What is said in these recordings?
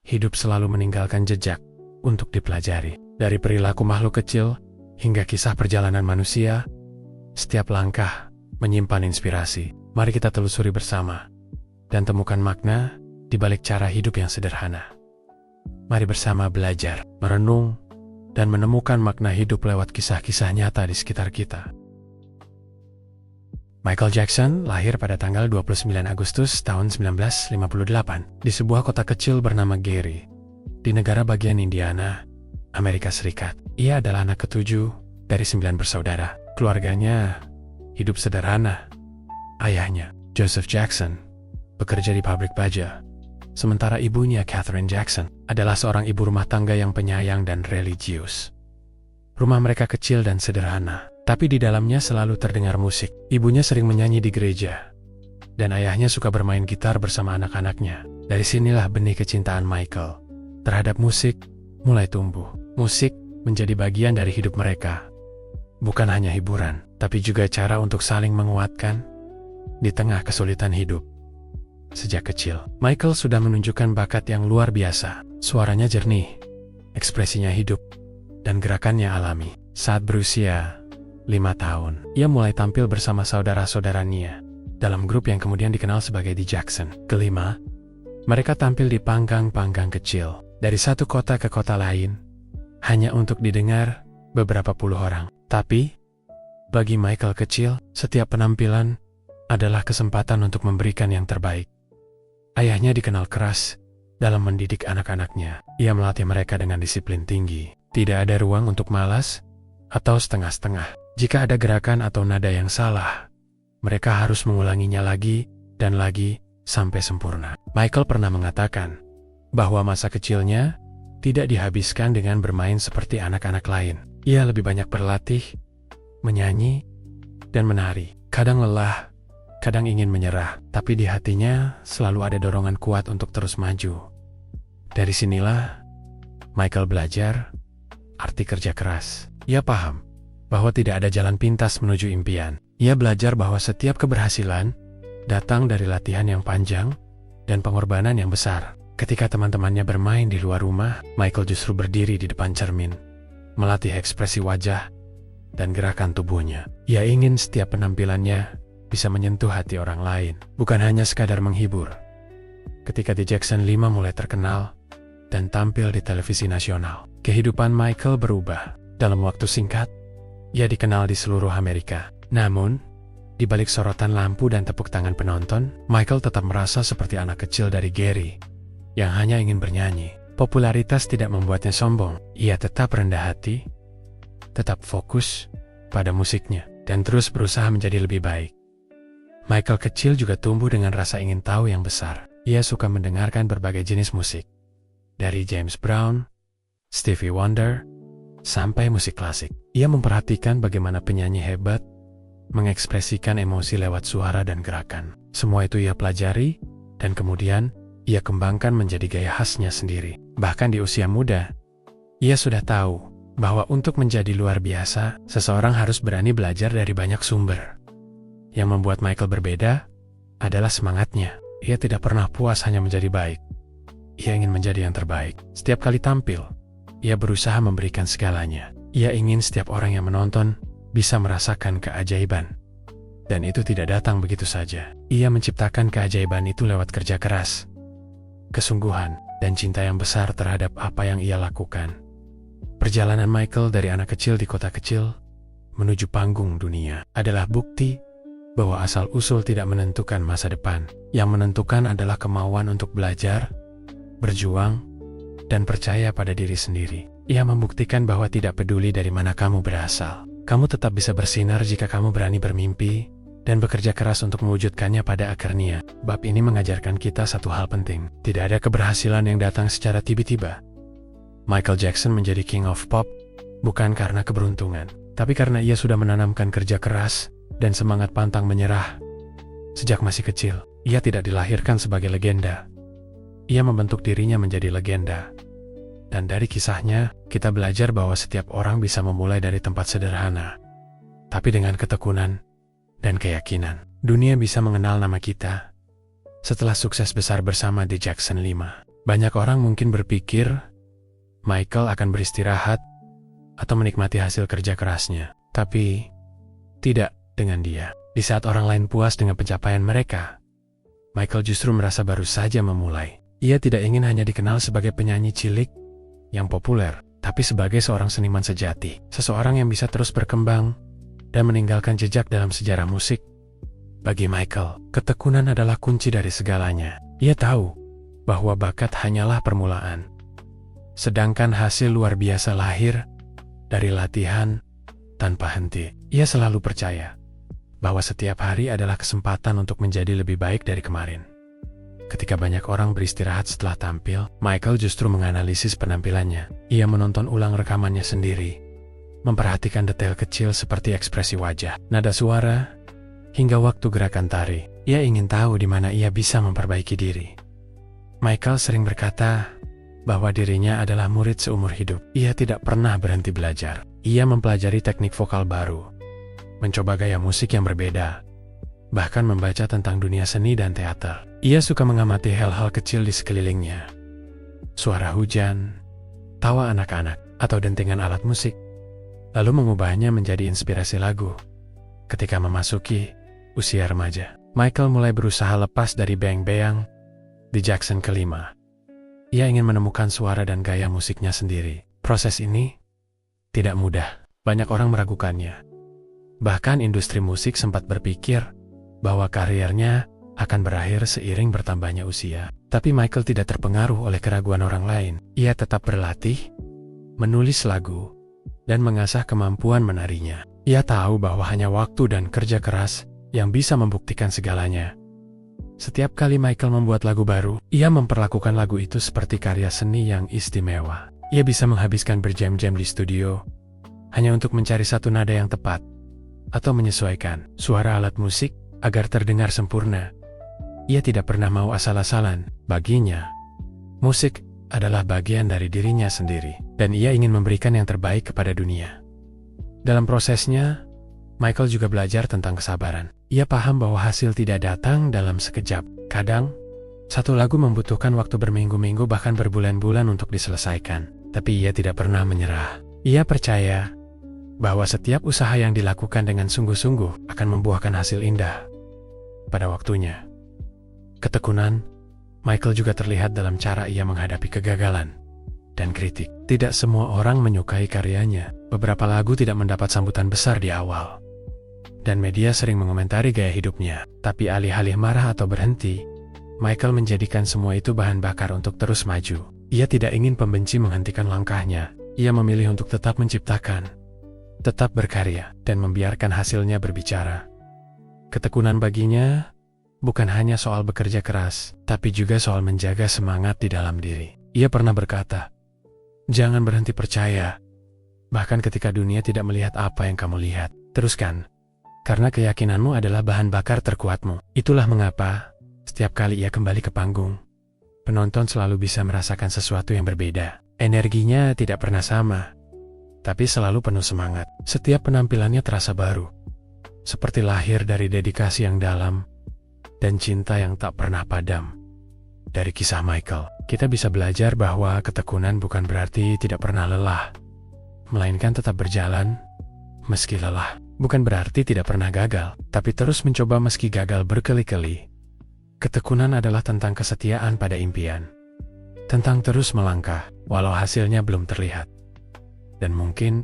hidup selalu meninggalkan jejak untuk dipelajari. Dari perilaku makhluk kecil hingga kisah perjalanan manusia, setiap langkah menyimpan inspirasi. Mari kita telusuri bersama dan temukan makna di balik cara hidup yang sederhana. Mari bersama belajar, merenung, dan menemukan makna hidup lewat kisah-kisah nyata di sekitar kita. Michael Jackson lahir pada tanggal 29 Agustus tahun 1958 di sebuah kota kecil bernama Gary, di negara bagian Indiana, Amerika Serikat. Ia adalah anak ketujuh dari 9 bersaudara. Keluarganya hidup sederhana. Ayahnya, Joseph Jackson, bekerja di pabrik baja, sementara ibunya, Catherine Jackson, adalah seorang ibu rumah tangga yang penyayang dan religius. Rumah mereka kecil dan sederhana, tapi di dalamnya selalu terdengar musik. Ibunya sering menyanyi di gereja, dan ayahnya suka bermain gitar bersama anak-anaknya. Dari sinilah benih kecintaan Michael terhadap musik mulai tumbuh. Musik menjadi bagian dari hidup mereka. Bukan hanya hiburan, tapi juga cara untuk saling menguatkan di tengah kesulitan hidup. Sejak kecil, Michael sudah menunjukkan bakat yang luar biasa. Suaranya jernih, ekspresinya hidup, dan gerakannya alami. Saat berusia 5 tahun, ia mulai tampil bersama saudara-saudaranya dalam grup yang kemudian dikenal sebagai The Jackson. Kelima, mereka tampil di panggang-panggang kecil dari satu kota ke kota lain, hanya untuk didengar beberapa puluh orang. Tapi, bagi Michael kecil, setiap penampilan adalah kesempatan untuk memberikan yang terbaik. Ayahnya dikenal keras dalam mendidik anak-anaknya. Ia melatih mereka dengan disiplin tinggi. Tidak ada ruang untuk malas atau setengah-setengah. Jika ada gerakan atau nada yang salah, mereka harus mengulanginya lagi dan lagi sampai sempurna. Michael pernah mengatakan bahwa masa kecilnya tidak dihabiskan dengan bermain seperti anak-anak lain. Ia lebih banyak berlatih, menyanyi, dan menari. Kadang lelah, kadang ingin menyerah, tapi di hatinya selalu ada dorongan kuat untuk terus maju. Dari sinilah Michael belajar arti kerja keras. Ia paham bahwa tidak ada jalan pintas menuju impian. Ia belajar bahwa setiap keberhasilan datang dari latihan yang panjang dan pengorbanan yang besar. Ketika teman-temannya bermain di luar rumah, Michael justru berdiri di depan cermin, melatih ekspresi wajah dan gerakan tubuhnya. Ia ingin setiap penampilannya bisa menyentuh hati orang lain, bukan hanya sekadar menghibur. Ketika The Jackson 5 mulai terkenal dan tampil di televisi nasional, kehidupan Michael berubah. Dalam waktu singkat, ia dikenal di seluruh Amerika. Namun, di balik sorotan lampu dan tepuk tangan penonton, Michael tetap merasa seperti anak kecil dari Gary yang hanya ingin bernyanyi. Popularitas tidak membuatnya sombong. Ia tetap rendah hati, tetap fokus pada musiknya, dan terus berusaha menjadi lebih baik. Michael kecil juga tumbuh dengan rasa ingin tahu yang besar. Ia suka mendengarkan berbagai jenis musik, dari James Brown, Stevie Wonder, sampai musik klasik. Ia memperhatikan bagaimana penyanyi hebat mengekspresikan emosi lewat suara dan gerakan. Semua itu ia pelajari, dan kemudian ia kembangkan menjadi gaya khasnya sendiri. Bahkan di usia muda, ia sudah tahu bahwa untuk menjadi luar biasa, seseorang harus berani belajar dari banyak sumber. Yang membuat Michael berbeda adalah semangatnya. Ia tidak pernah puas hanya menjadi baik. Ia ingin menjadi yang terbaik. Setiap kali tampil, ia berusaha memberikan segalanya. Ia ingin setiap orang yang menonton bisa merasakan keajaiban. Dan itu tidak datang begitu saja. Ia menciptakan keajaiban itu lewat kerja keras, kesungguhan, dan cinta yang besar terhadap apa yang ia lakukan. Perjalanan Michael dari anak kecil di kota kecil menuju panggung dunia adalah bukti bahwa asal-usul tidak menentukan masa depan. Yang menentukan adalah kemauan untuk belajar, berjuang, dan percaya pada diri sendiri. Ia membuktikan bahwa tidak peduli dari mana kamu berasal, kamu tetap bisa bersinar jika kamu berani bermimpi dan bekerja keras untuk mewujudkannya pada akhirnya. Bab ini mengajarkan kita satu hal penting. Tidak ada keberhasilan yang datang secara tiba-tiba. Michael Jackson menjadi King of Pop bukan karena keberuntungan, tapi karena ia sudah menanamkan kerja keras dan semangat pantang menyerah. Sejak masih kecil, ia tidak dilahirkan sebagai legenda. Ia membentuk dirinya menjadi legenda. Dan dari kisahnya, kita belajar bahwa setiap orang bisa memulai dari tempat sederhana. Tapi dengan ketekunan dan keyakinan, dunia bisa mengenal nama kita setelah sukses besar bersama The Jackson 5. Banyak orang mungkin berpikir Michael akan beristirahat atau menikmati hasil kerja kerasnya. Tapi tidak dengan dia. Di saat orang lain puas dengan pencapaian mereka, Michael justru merasa baru saja memulai. Ia tidak ingin hanya dikenal sebagai penyanyi cilik yang populer, tapi sebagai seorang seniman sejati. Seseorang yang bisa terus berkembang dan meninggalkan jejak dalam sejarah musik. Bagi Michael, ketekunan adalah kunci dari segalanya. Ia tahu bahwa bakat hanyalah permulaan, sedangkan hasil luar biasa lahir dari latihan tanpa henti. Ia selalu percaya bahwa setiap hari adalah kesempatan untuk menjadi lebih baik dari kemarin. Ketika banyak orang beristirahat setelah tampil, Michael justru menganalisis penampilannya. Ia menonton ulang rekamannya sendiri, memperhatikan detail kecil seperti ekspresi wajah, nada suara, hingga waktu gerakan tari. Ia ingin tahu di mana ia bisa memperbaiki diri. Michael sering berkata bahwa dirinya adalah murid seumur hidup. Ia tidak pernah berhenti belajar. Ia mempelajari teknik vokal baru, mencoba gaya musik yang berbeda, bahkan membaca tentang dunia seni dan teater. Ia suka mengamati hal-hal kecil di sekelilingnya. Suara hujan, tawa anak-anak, atau dentingan alat musik, lalu mengubahnya menjadi inspirasi lagu. Ketika memasuki usia remaja, Michael mulai berusaha lepas dari bayang-bayang di Jackson kelima. Ia ingin menemukan suara dan gaya musiknya sendiri. Proses ini tidak mudah. Banyak orang meragukannya. Bahkan industri musik sempat berpikir bahwa karirnya akan berakhir seiring bertambahnya usia. Tapi Michael tidak terpengaruh oleh keraguan orang lain. Ia tetap berlatih, menulis lagu, dan mengasah kemampuan menarinya. Ia tahu bahwa hanya waktu dan kerja keras yang bisa membuktikan segalanya. Setiap kali Michael membuat lagu baru, ia memperlakukan lagu itu seperti karya seni yang istimewa. Ia bisa menghabiskan berjam-jam di studio hanya untuk mencari satu nada yang tepat atau menyesuaikan suara alat musik agar terdengar sempurna. Ia tidak pernah mau asal-asalan. Baginya, musik adalah bagian dari dirinya sendiri, dan ia ingin memberikan yang terbaik kepada dunia. Dalam prosesnya, Michael juga belajar tentang kesabaran. Ia paham bahwa hasil tidak datang dalam sekejap. Kadang, satu lagu membutuhkan waktu berminggu-minggu bahkan berbulan-bulan untuk diselesaikan. Tapi ia tidak pernah menyerah. Ia percaya bahwa setiap usaha yang dilakukan dengan sungguh-sungguh akan membuahkan hasil indah pada waktunya. Ketekunan, Michael juga terlihat dalam cara ia menghadapi kegagalan dan kritik. Tidak semua orang menyukai karyanya. Beberapa lagu tidak mendapat sambutan besar di awal, dan media sering mengomentari gaya hidupnya. Tapi alih-alih marah atau berhenti, Michael menjadikan semua itu bahan bakar untuk terus maju. Ia tidak ingin pembenci menghentikan langkahnya. Ia memilih untuk tetap menciptakan, tetap berkarya, dan membiarkan hasilnya berbicara. Ketekunan baginya bukan hanya soal bekerja keras, tapi juga soal menjaga semangat di dalam diri. Ia pernah berkata, "Jangan berhenti percaya, bahkan ketika dunia tidak melihat apa yang kamu lihat. Teruskan, karena keyakinanmu adalah bahan bakar terkuatmu." Itulah mengapa setiap kali ia kembali ke panggung, penonton selalu bisa merasakan sesuatu yang berbeda. Energinya tidak pernah sama, tapi selalu penuh semangat. Setiap penampilannya terasa baru, seperti lahir dari dedikasi yang dalam dan cinta yang tak pernah padam. Dari kisah Michael, kita bisa belajar bahwa ketekunan bukan berarti tidak pernah lelah, melainkan tetap berjalan meski lelah. Bukan berarti tidak pernah gagal, tapi terus mencoba meski gagal berkali-kali. Ketekunan adalah tentang kesetiaan pada impian, tentang terus melangkah walau hasilnya belum terlihat. Dan mungkin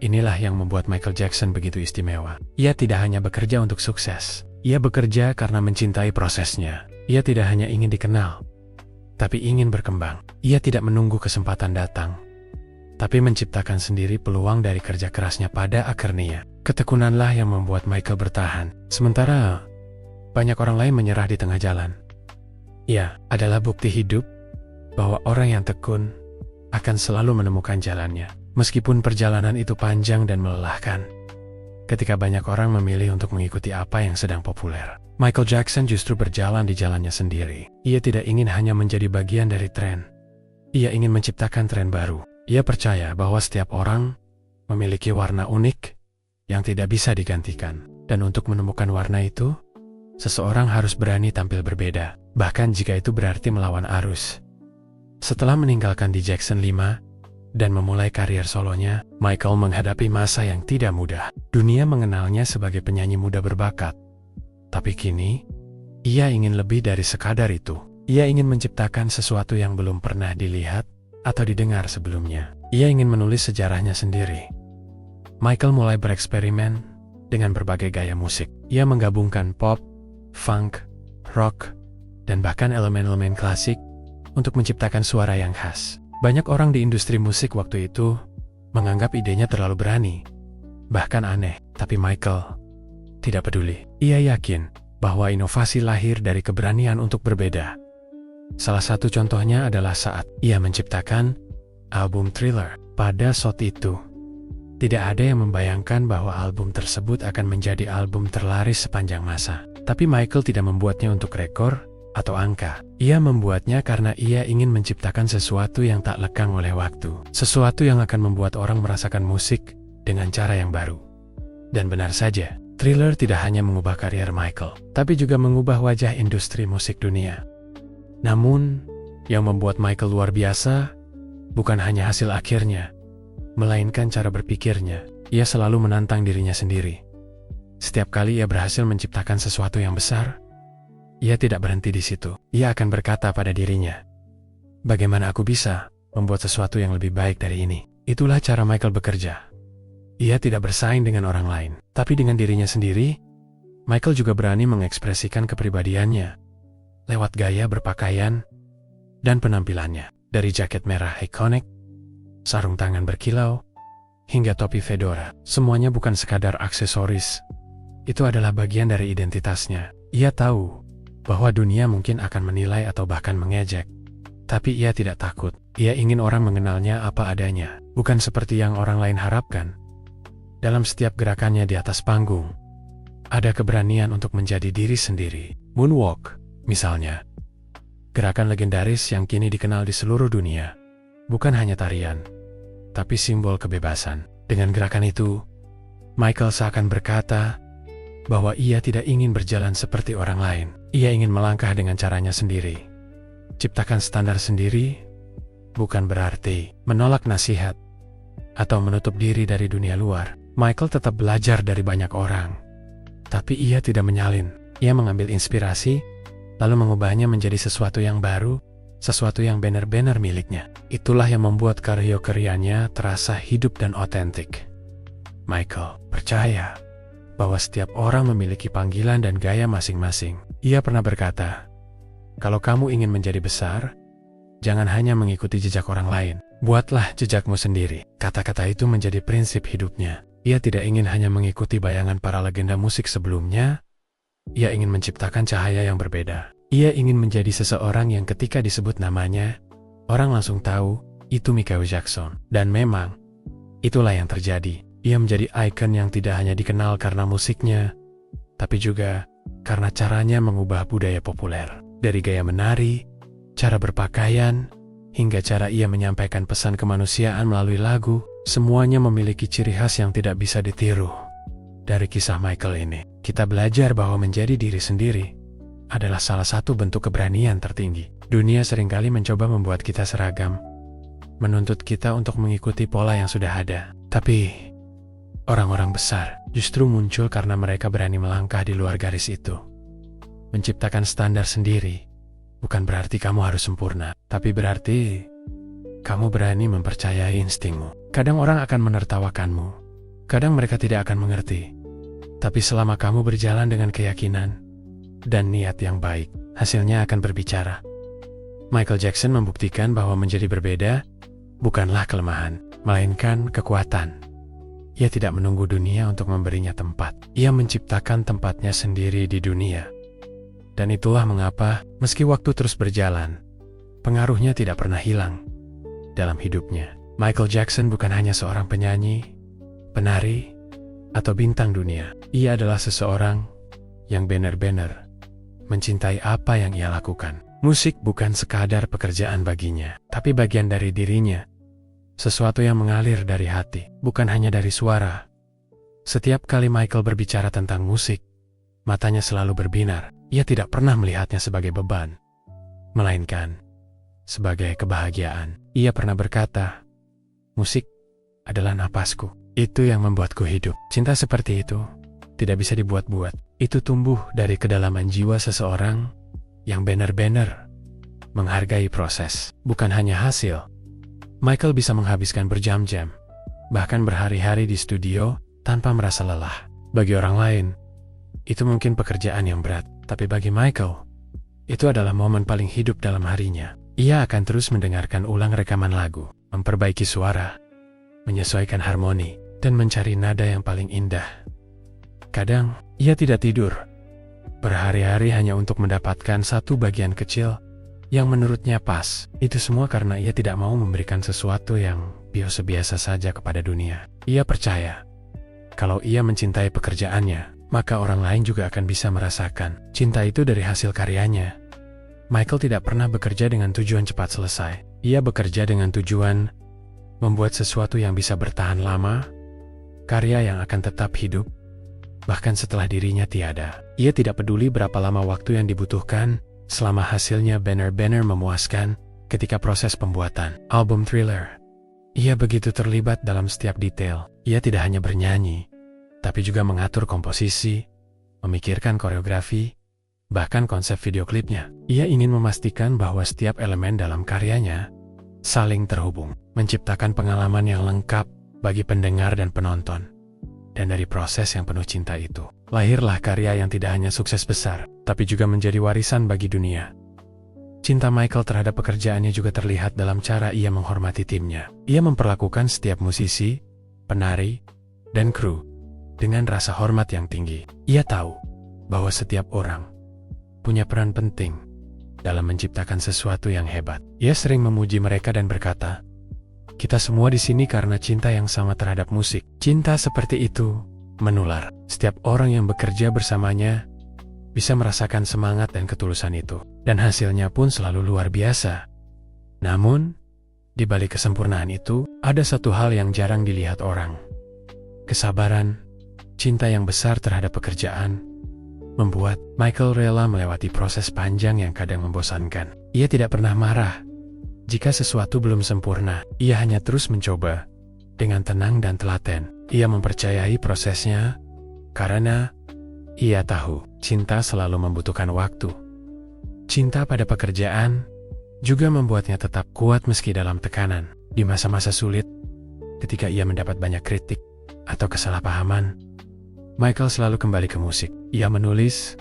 inilah yang membuat Michael Jackson begitu istimewa. Ia tidak hanya bekerja untuk sukses, ia bekerja karena mencintai prosesnya. Ia tidak hanya ingin dikenal, tapi ingin berkembang. Ia tidak menunggu kesempatan datang, tapi menciptakan sendiri peluang dari kerja kerasnya pada akhirnya. Ketekunanlah yang membuat Michael bertahan, sementara banyak orang lain menyerah di tengah jalan. Ia adalah bukti hidup bahwa orang yang tekun akan selalu menemukan jalannya, meskipun perjalanan itu panjang dan melelahkan. Ketika banyak orang memilih untuk mengikuti apa yang sedang populer, Michael Jackson justru berjalan di jalannya sendiri. Ia tidak ingin hanya menjadi bagian dari tren. Ia ingin menciptakan tren baru. Ia percaya bahwa setiap orang memiliki warna unik yang tidak bisa digantikan. Dan untuk menemukan warna itu, seseorang harus berani tampil berbeda, bahkan jika itu berarti melawan arus. Setelah meninggalkan The Jackson 5 dan memulai karier solonya, Michael menghadapi masa yang tidak mudah. Dunia mengenalnya sebagai penyanyi muda berbakat. Tapi kini, ia ingin lebih dari sekadar itu. Ia ingin menciptakan sesuatu yang belum pernah dilihat atau didengar sebelumnya. Ia ingin menulis sejarahnya sendiri. Michael mulai bereksperimen dengan berbagai gaya musik. Ia menggabungkan pop, funk, rock, dan bahkan elemen-elemen klasik untuk menciptakan suara yang khas. Banyak orang di industri musik waktu itu menganggap idenya terlalu berani, bahkan aneh. Tapi Michael tidak peduli. Ia yakin bahwa inovasi lahir dari keberanian untuk berbeda. Salah satu contohnya adalah saat ia menciptakan album Thriller. Pada saat itu, tidak ada yang membayangkan bahwa album tersebut akan menjadi album terlaris sepanjang masa. Tapi Michael tidak membuatnya untuk rekor atau angka. Ia membuatnya karena ia ingin menciptakan sesuatu yang tak lekang oleh waktu. Sesuatu yang akan membuat orang merasakan musik dengan cara yang baru. Dan benar saja, Thriller tidak hanya mengubah karier Michael, tapi juga mengubah wajah industri musik dunia. Namun, yang membuat Michael luar biasa bukan hanya hasil akhirnya, melainkan cara berpikirnya. Ia selalu menantang dirinya sendiri. Setiap kali ia berhasil menciptakan sesuatu yang besar, ia tidak berhenti di situ. Ia akan berkata pada dirinya, "Bagaimana aku bisa membuat sesuatu yang lebih baik dari ini?" Itulah cara Michael bekerja. Ia tidak bersaing dengan orang lain, tapi dengan dirinya sendiri. Michael juga berani mengekspresikan kepribadiannya lewat gaya berpakaian dan penampilannya. Dari jaket merah ikonik, sarung tangan berkilau, hingga topi fedora. Semuanya bukan sekadar aksesoris. Itu adalah bagian dari identitasnya. Ia tahu bahwa dunia mungkin akan menilai atau bahkan mengejek. Tapi ia tidak takut. Ia ingin orang mengenalnya apa adanya, bukan seperti yang orang lain harapkan. Dalam setiap gerakannya di atas panggung, ada keberanian untuk menjadi diri sendiri. Moonwalk, misalnya. Gerakan legendaris yang kini dikenal di seluruh dunia. Bukan hanya tarian, tapi simbol kebebasan. Dengan gerakan itu, Michael seakan berkata bahwa ia tidak ingin berjalan seperti orang lain. Ia ingin melangkah dengan caranya sendiri. Ciptakan standar sendiri bukan berarti menolak nasihat atau menutup diri dari dunia luar. Michael tetap belajar dari banyak orang, tapi ia tidak menyalin. Ia mengambil inspirasi, lalu mengubahnya menjadi sesuatu yang baru, sesuatu yang benar-benar miliknya. Itulah yang membuat karya-karyanya terasa hidup dan otentik. Michael percaya bahwa setiap orang memiliki panggilan dan gaya masing-masing. Ia pernah berkata, "Kalau kamu ingin menjadi besar, jangan hanya mengikuti jejak orang lain. Buatlah jejakmu sendiri." Kata-kata itu menjadi prinsip hidupnya. Ia tidak ingin hanya mengikuti bayangan para legenda musik sebelumnya. Ia ingin menciptakan cahaya yang berbeda. Ia ingin menjadi seseorang yang ketika disebut namanya, orang langsung tahu itu Michael Jackson. Dan memang, itulah yang terjadi. Ia menjadi ikon yang tidak hanya dikenal karena musiknya, tapi juga karena caranya mengubah budaya populer. Dari gaya menari, cara berpakaian, hingga cara ia menyampaikan pesan kemanusiaan melalui lagu, semuanya memiliki ciri khas yang tidak bisa ditiru. Dari kisah Michael ini, kita belajar bahwa menjadi diri sendiri adalah salah satu bentuk keberanian tertinggi. Dunia seringkali mencoba membuat kita seragam, menuntut kita untuk mengikuti pola yang sudah ada. Tapi, orang-orang besar justru muncul karena mereka berani melangkah di luar garis itu. Menciptakan standar sendiri bukan berarti kamu harus sempurna, tapi berarti kamu berani mempercayai instingmu. Kadang orang akan menertawakanmu, kadang mereka tidak akan mengerti. Tapi selama kamu berjalan dengan keyakinan dan niat yang baik, hasilnya akan berbicara. Michael Jackson membuktikan bahwa menjadi berbeda bukanlah kelemahan, melainkan kekuatan. Ia tidak menunggu dunia untuk memberinya tempat. Ia menciptakan tempatnya sendiri di dunia. Dan itulah mengapa, meski waktu terus berjalan, pengaruhnya tidak pernah hilang dalam hidupnya. Michael Jackson bukan hanya seorang penyanyi, penari, atau bintang dunia. Ia adalah seseorang yang benar-benar mencintai apa yang ia lakukan. Musik bukan sekadar pekerjaan baginya, tapi bagian dari dirinya. Sesuatu yang mengalir dari hati, bukan hanya dari suara. Setiap kali Michael berbicara tentang musik, matanya selalu berbinar. Ia tidak pernah melihatnya sebagai beban, melainkan sebagai kebahagiaan. Ia pernah berkata, "Musik adalah napasku. Itu yang membuatku hidup." Cinta seperti itu tidak bisa dibuat-buat. Itu tumbuh dari kedalaman jiwa seseorang yang benar-benar menghargai proses, bukan hanya hasil. Michael bisa menghabiskan berjam-jam, bahkan berhari-hari di studio tanpa merasa lelah. Bagi orang lain, itu mungkin pekerjaan yang berat, tapi bagi Michael, itu adalah momen paling hidup dalam harinya. Ia akan terus mendengarkan ulang rekaman lagu, memperbaiki suara, menyesuaikan harmoni, dan mencari nada yang paling indah. Kadang, ia tidak tidur berhari-hari hanya untuk mendapatkan satu bagian kecil yang menurutnya pas. Itu semua karena ia tidak mau memberikan sesuatu yang biasa saja kepada dunia. Ia percaya, kalau ia mencintai pekerjaannya, maka orang lain juga akan bisa merasakan cinta itu dari hasil karyanya. Michael tidak pernah bekerja dengan tujuan cepat selesai. Ia bekerja dengan tujuan membuat sesuatu yang bisa bertahan lama, karya yang akan tetap hidup, bahkan setelah dirinya tiada. Ia tidak peduli berapa lama waktu yang dibutuhkan, selama hasilnya benar-benar memuaskan. Ketika proses pembuatan album Thriller, ia begitu terlibat dalam setiap detail. Ia tidak hanya bernyanyi, tapi juga mengatur komposisi, memikirkan koreografi, bahkan konsep video klipnya. Ia ingin memastikan bahwa setiap elemen dalam karyanya saling terhubung, menciptakan pengalaman yang lengkap bagi pendengar dan penonton. Dan dari proses yang penuh cinta itu, lahirlah karya yang tidak hanya sukses besar, tapi juga menjadi warisan bagi dunia. Cinta Michael terhadap pekerjaannya juga terlihat dalam cara ia menghormati timnya. Ia memperlakukan setiap musisi, penari, dan kru dengan rasa hormat yang tinggi. Ia tahu bahwa setiap orang punya peran penting dalam menciptakan sesuatu yang hebat. Ia sering memuji mereka dan berkata, "Kita semua di sini karena cinta yang sama terhadap musik." Cinta seperti itu menular. Setiap orang yang bekerja bersamanya bisa merasakan semangat dan ketulusan itu. Dan hasilnya pun selalu luar biasa. Namun, di balik kesempurnaan itu, ada satu hal yang jarang dilihat orang. Kesabaran, cinta yang besar terhadap pekerjaan, membuat Michael rela melewati proses panjang yang kadang membosankan. Ia tidak pernah marah jika sesuatu belum sempurna. Ia hanya terus mencoba dengan tenang dan telaten. Ia mempercayai prosesnya karena ia tahu cinta selalu membutuhkan waktu. Cinta pada pekerjaan juga membuatnya tetap kuat meski dalam tekanan. Di masa-masa sulit, ketika ia mendapat banyak kritik atau kesalahpahaman, Michael selalu kembali ke musik. Ia menulis,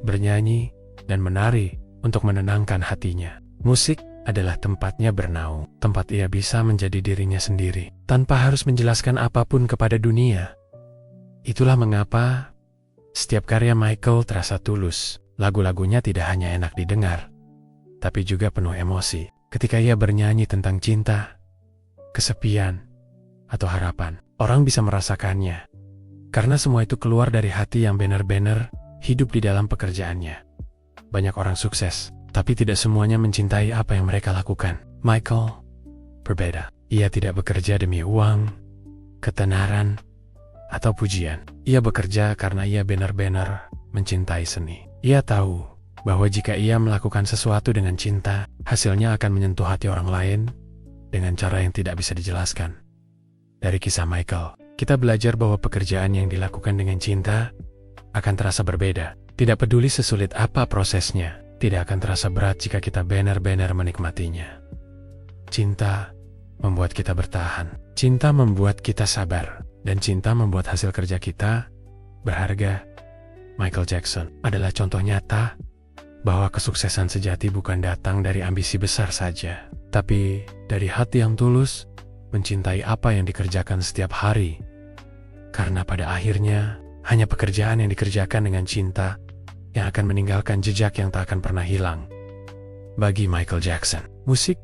bernyanyi, dan menari untuk menenangkan hatinya. Musik adalah tempatnya bernaung, tempat ia bisa menjadi dirinya sendiri, tanpa harus menjelaskan apapun kepada dunia. Itulah mengapa setiap karya Michael terasa tulus. Lagu-lagunya tidak hanya enak didengar, tapi juga penuh emosi. Ketika ia bernyanyi tentang cinta, kesepian, atau harapan, orang bisa merasakannya. Karena semua itu keluar dari hati yang benar-benar hidup di dalam pekerjaannya. Banyak orang sukses, tapi tidak semuanya mencintai apa yang mereka lakukan. Michael berbeda. Ia tidak bekerja demi uang, ketenaran, atau pujian. Ia bekerja karena ia benar-benar mencintai seni. Ia tahu bahwa jika ia melakukan sesuatu dengan cinta, hasilnya akan menyentuh hati orang lain dengan cara yang tidak bisa dijelaskan. Dari kisah Michael, kita belajar bahwa pekerjaan yang dilakukan dengan cinta akan terasa berbeda. Tidak peduli sesulit apa prosesnya, tidak akan terasa berat jika kita benar-benar menikmatinya. Cinta membuat kita bertahan. Cinta membuat kita sabar. Dan cinta membuat hasil kerja kita berharga. Michael Jackson adalah contoh nyata bahwa kesuksesan sejati bukan datang dari ambisi besar saja, tapi dari hati yang tulus mencintai apa yang dikerjakan setiap hari. Karena pada akhirnya, hanya pekerjaan yang dikerjakan dengan cinta yang akan meninggalkan jejak yang tak akan pernah hilang. Bagi Michael Jackson, musik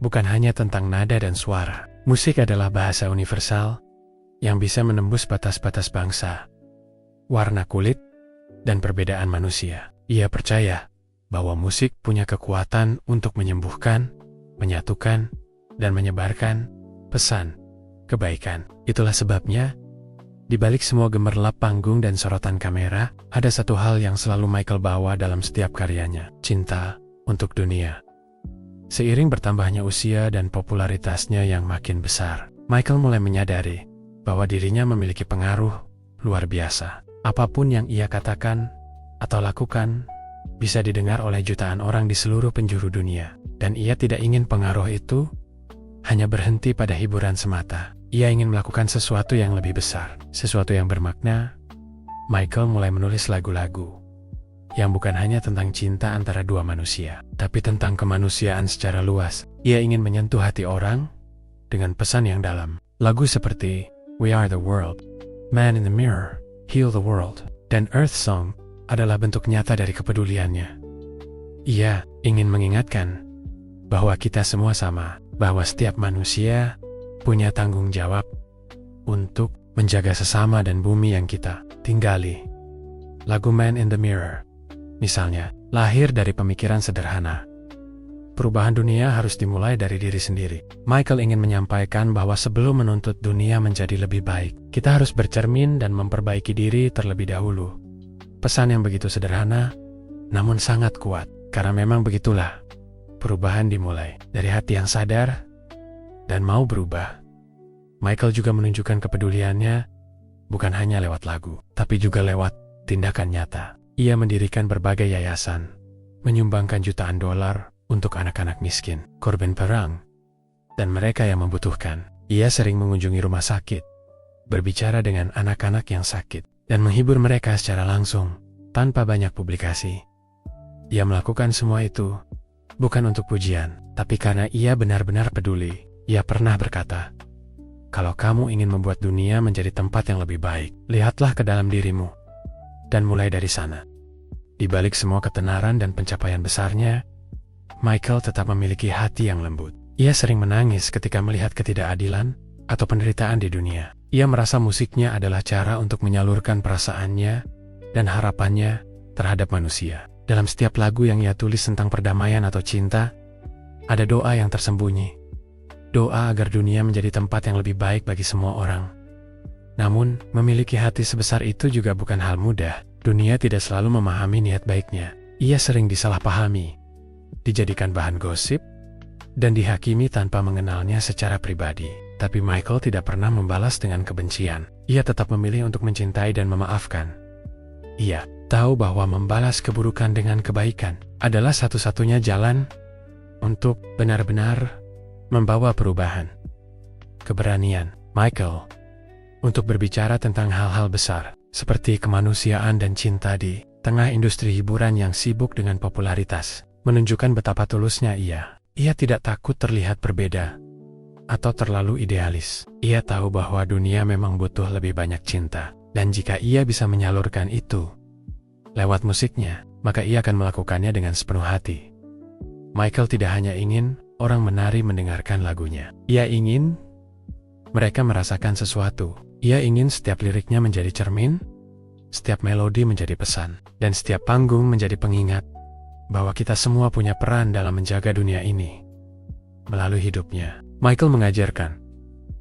bukan hanya tentang nada dan suara. Musik adalah bahasa universal yang bisa menembus batas-batas bangsa, warna kulit, dan perbedaan manusia. Ia percaya bahwa musik punya kekuatan untuk menyembuhkan, menyatukan, dan menyebarkan pesan kebaikan. Itulah sebabnya, di balik semua gemerlap panggung dan sorotan kamera, ada satu hal yang selalu Michael bawa dalam setiap karyanya: cinta untuk dunia. Seiring bertambahnya usia dan popularitasnya yang makin besar, Michael mulai menyadari bahwa dirinya memiliki pengaruh luar biasa. Apapun yang ia katakan atau lakukan bisa didengar oleh jutaan orang di seluruh penjuru dunia. Dan ia tidak ingin pengaruh itu hanya berhenti pada hiburan semata. Ia ingin melakukan sesuatu yang lebih besar, sesuatu yang bermakna. Michael mulai menulis lagu-lagu yang bukan hanya tentang cinta antara dua manusia, tapi tentang kemanusiaan secara luas. Ia ingin menyentuh hati orang dengan pesan yang dalam. Lagu seperti We Are the World, Man in the Mirror, Heal the World, dan Earth Song adalah bentuk nyata dari kepeduliannya. Ia ingin mengingatkan bahwa kita semua sama, bahwa setiap manusia punya tanggung jawab untuk menjaga sesama dan bumi yang kita tinggali. Lagu Man in the Mirror, misalnya, lahir dari pemikiran sederhana. Perubahan dunia harus dimulai dari diri sendiri. Michael ingin menyampaikan bahwa sebelum menuntut dunia menjadi lebih baik, kita harus bercermin dan memperbaiki diri terlebih dahulu. Pesan yang begitu sederhana, namun sangat kuat, karena memang begitulah. Perubahan dimulai dari hati yang sadar dan mau berubah. Michael juga menunjukkan kepeduliannya bukan hanya lewat lagu, tapi juga lewat tindakan nyata. Ia mendirikan berbagai yayasan, menyumbangkan jutaan dolar untuk anak-anak miskin, korban perang, dan mereka yang membutuhkan. Ia sering mengunjungi rumah sakit, berbicara dengan anak-anak yang sakit, dan menghibur mereka secara langsung, tanpa banyak publikasi. Ia melakukan semua itu bukan untuk pujian, tapi karena ia benar-benar peduli. Ia pernah berkata, "Kalau kamu ingin membuat dunia menjadi tempat yang lebih baik, lihatlah ke dalam dirimu, dan mulai dari sana." Di balik semua ketenaran dan pencapaian besarnya, Michael tetap memiliki hati yang lembut. Ia sering menangis ketika melihat ketidakadilan atau penderitaan di dunia. Ia merasa musiknya adalah cara untuk menyalurkan perasaannya dan harapannya terhadap manusia. Dalam setiap lagu yang ia tulis tentang perdamaian atau cinta, ada doa yang tersembunyi. Doa agar dunia menjadi tempat yang lebih baik bagi semua orang. Namun, memiliki hati sebesar itu juga bukan hal mudah. Dunia tidak selalu memahami niat baiknya. Ia sering disalahpahami, dijadikan bahan gosip, dan dihakimi tanpa mengenalnya secara pribadi. Tapi Michael tidak pernah membalas dengan kebencian. Ia tetap memilih untuk mencintai dan memaafkan. Ia tahu bahwa membalas keburukan dengan kebaikan adalah satu-satunya jalan untuk benar-benar membawa perubahan. Keberanian Michael untuk berbicara tentang hal-hal besar seperti kemanusiaan dan cinta di tengah industri hiburan yang sibuk dengan popularitas menunjukkan betapa tulusnya ia. Ia tidak takut terlihat berbeda atau terlalu idealis. Ia tahu bahwa dunia memang butuh lebih banyak cinta, dan jika ia bisa menyalurkan itu lewat musiknya, maka ia akan melakukannya dengan sepenuh hati. Michael tidak hanya ingin orang menari mendengarkan lagunya. Ia ingin mereka merasakan sesuatu. Ia ingin setiap liriknya menjadi cermin, setiap melodi menjadi pesan, dan setiap panggung menjadi pengingat bahwa kita semua punya peran dalam menjaga dunia ini. Melalui hidupnya, Michael mengajarkan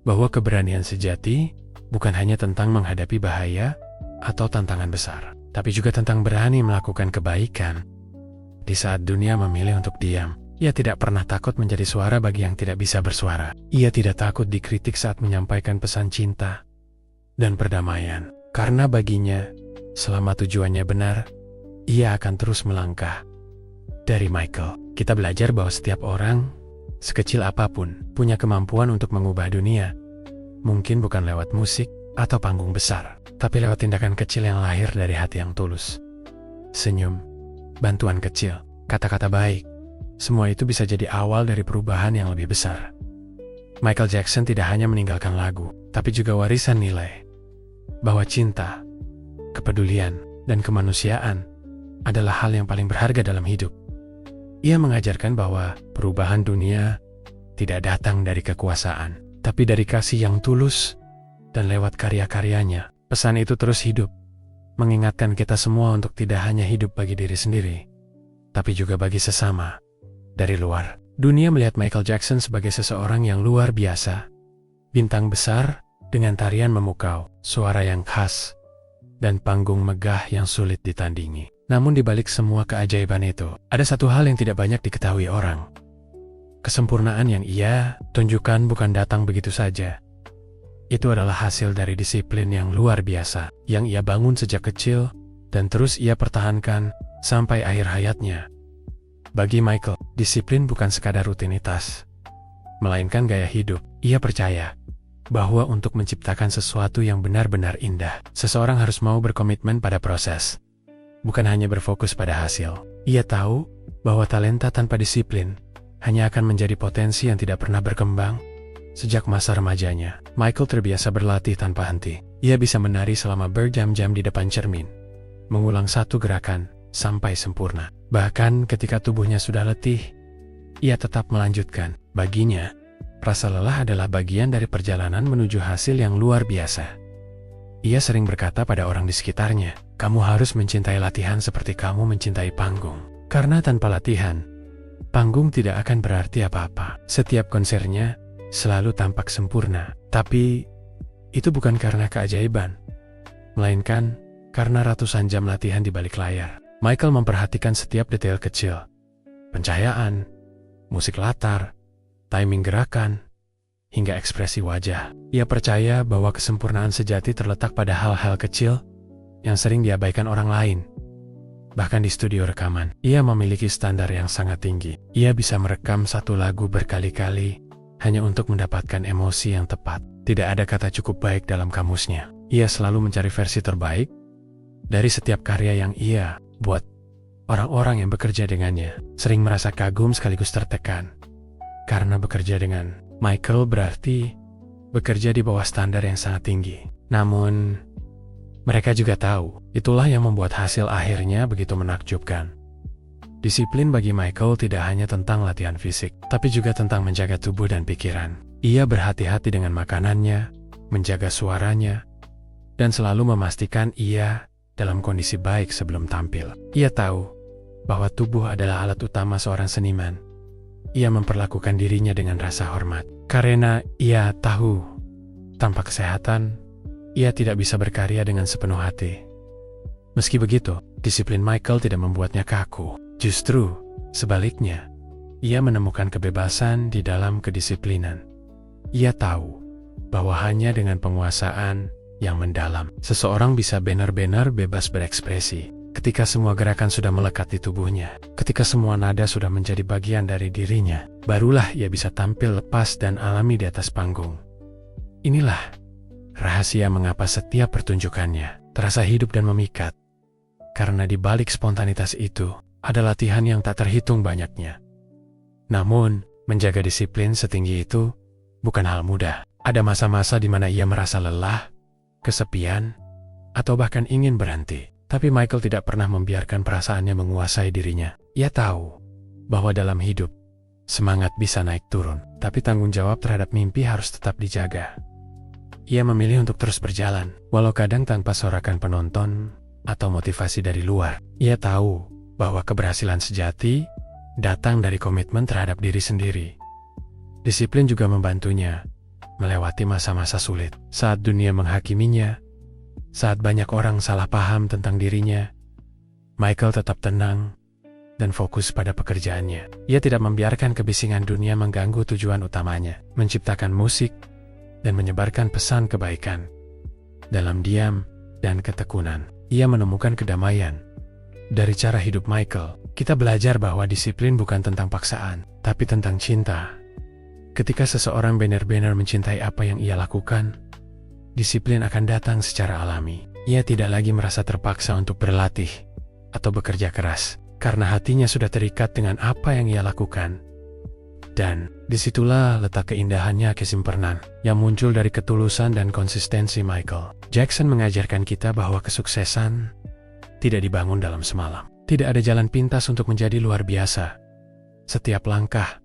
bahwa keberanian sejati bukan hanya tentang menghadapi bahaya atau tantangan besar, tapi juga tentang berani melakukan kebaikan. Di saat dunia memilih untuk diam, ia tidak pernah takut menjadi suara bagi yang tidak bisa bersuara. Ia tidak takut dikritik saat menyampaikan pesan cinta dan perdamaian. Karena baginya, selama tujuannya benar, ia akan terus melangkah. Dari Michael, kita belajar bahwa setiap orang, sekecil apapun, punya kemampuan untuk mengubah dunia. Mungkin bukan lewat musik atau panggung besar, tapi lewat tindakan kecil yang lahir dari hati yang tulus. Senyum, bantuan kecil, kata-kata baik, semua itu bisa jadi awal dari perubahan yang lebih besar. Michael Jackson tidak hanya meninggalkan lagu, tapi juga warisan nilai bahwa cinta, kepedulian, dan kemanusiaan adalah hal yang paling berharga dalam hidup. Ia mengajarkan bahwa perubahan dunia tidak datang dari kekuasaan, tapi dari kasih yang tulus dan lewat karya-karyanya. Pesan itu terus hidup, mengingatkan kita semua untuk tidak hanya hidup bagi diri sendiri, tapi juga bagi sesama. Dari luar, dunia melihat Michael Jackson sebagai seseorang yang luar biasa. Bintang besar dengan tarian memukau, suara yang khas, dan panggung megah yang sulit ditandingi. Namun di balik semua keajaiban itu, ada satu hal yang tidak banyak diketahui orang. Kesempurnaan yang ia tunjukkan bukan datang begitu saja. Itu adalah hasil dari disiplin yang luar biasa, yang ia bangun sejak kecil, dan terus ia pertahankan sampai akhir hayatnya. Bagi Michael, disiplin bukan sekadar rutinitas, melainkan gaya hidup. Ia percaya bahwa untuk menciptakan sesuatu yang benar-benar indah, seseorang harus mau berkomitmen pada proses, bukan hanya berfokus pada hasil. Ia tahu bahwa talenta tanpa disiplin hanya akan menjadi potensi yang tidak pernah berkembang. Sejak masa remajanya, Michael terbiasa berlatih tanpa henti. Ia bisa menari selama berjam-jam di depan cermin, mengulang satu gerakan sampai sempurna. Bahkan ketika tubuhnya sudah letih, ia tetap melanjutkan. Baginya, rasa lelah adalah bagian dari perjalanan menuju hasil yang luar biasa. Ia sering berkata pada orang di sekitarnya, "Kamu harus mencintai latihan seperti kamu mencintai panggung." Karena tanpa latihan, panggung tidak akan berarti apa-apa. Setiap konsernya selalu tampak sempurna. Tapi, itu bukan karena keajaiban, melainkan karena ratusan jam latihan di balik layar. Michael memperhatikan setiap detail kecil. Pencahayaan, musik latar, timing gerakan, hingga ekspresi wajah. Ia percaya bahwa kesempurnaan sejati terletak pada hal-hal kecil yang sering diabaikan orang lain. Bahkan di studio rekaman, ia memiliki standar yang sangat tinggi. Ia bisa merekam satu lagu berkali-kali hanya untuk mendapatkan emosi yang tepat. Tidak ada kata cukup baik dalam kamusnya. Ia selalu mencari versi terbaik dari setiap karya yang ia buat. Orang-orang yang bekerja dengannya sering merasa kagum sekaligus tertekan. Karena bekerja dengan Michael berarti bekerja di bawah standar yang sangat tinggi. Namun, mereka juga tahu, itulah yang membuat hasil akhirnya begitu menakjubkan. Disiplin bagi Michael tidak hanya tentang latihan fisik, tapi juga tentang menjaga tubuh dan pikiran. Ia berhati-hati dengan makanannya, menjaga suaranya, dan selalu memastikan ia dalam kondisi baik sebelum tampil. Ia tahu bahwa tubuh adalah alat utama seorang seniman. Ia memperlakukan dirinya dengan rasa hormat, karena ia tahu tanpa kesehatan, ia tidak bisa berkarya dengan sepenuh hati. Meski begitu, disiplin Michael tidak membuatnya kaku. Justru, sebaliknya, ia menemukan kebebasan di dalam kedisiplinan. Ia tahu bahwa hanya dengan penguasaan yang mendalam, seseorang bisa benar-benar bebas berekspresi. Ketika semua gerakan sudah melekat di tubuhnya, ketika semua nada sudah menjadi bagian dari dirinya, barulah ia bisa tampil lepas dan alami di atas panggung. Inilah rahasia mengapa setiap pertunjukannya terasa hidup dan memikat. Karena di balik spontanitas itu, ada latihan yang tak terhitung banyaknya. Namun, menjaga disiplin setinggi itu bukan hal mudah. Ada masa-masa di mana ia merasa lelah, kesepian, atau bahkan ingin berhenti. Tapi Michael tidak pernah membiarkan perasaannya menguasai dirinya. Ia tahu bahwa dalam hidup, semangat bisa naik turun, tapi tanggung jawab terhadap mimpi harus tetap dijaga. Ia memilih untuk terus berjalan, walau kadang tanpa sorakan penonton atau motivasi dari luar. Ia tahu bahwa keberhasilan sejati datang dari komitmen terhadap diri sendiri. Disiplin juga membantunya melewati masa-masa sulit. Saat dunia menghakiminya, saat banyak orang salah paham tentang dirinya, Michael tetap tenang dan fokus pada pekerjaannya. Ia tidak membiarkan kebisingan dunia mengganggu tujuan utamanya, menciptakan musik dan menyebarkan pesan kebaikan. Dalam diam dan ketekunan, ia menemukan kedamaian. Dari cara hidup Michael, kita belajar bahwa disiplin bukan tentang paksaan, tapi tentang cinta. Ketika seseorang benar-benar mencintai apa yang ia lakukan, disiplin akan datang secara alami. Ia tidak lagi merasa terpaksa untuk berlatih atau bekerja keras, karena hatinya sudah terikat dengan apa yang ia lakukan. Dan disitulah letak keindahannya kesempurnaan yang muncul dari ketulusan dan konsistensi Michael. Jackson mengajarkan kita bahwa kesuksesan tidak dibangun dalam semalam. Tidak ada jalan pintas untuk menjadi luar biasa. Setiap langkah,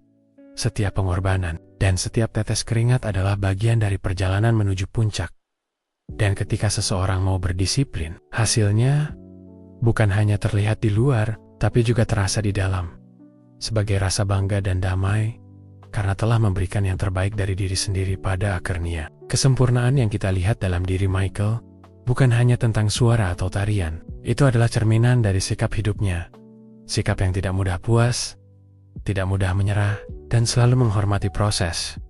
setiap pengorbanan, dan setiap tetes keringat adalah bagian dari perjalanan menuju puncak. Dan ketika seseorang mau berdisiplin, hasilnya bukan hanya terlihat di luar, tapi juga terasa di dalam. Sebagai rasa bangga dan damai, karena telah memberikan yang terbaik dari diri sendiri pada akhirnya. Kesempurnaan yang kita lihat dalam diri Michael bukan hanya tentang suara atau tarian. Itu adalah cerminan dari sikap hidupnya. Sikap yang tidak mudah puas, tidak mudah menyerah, dan selalu menghormati proses.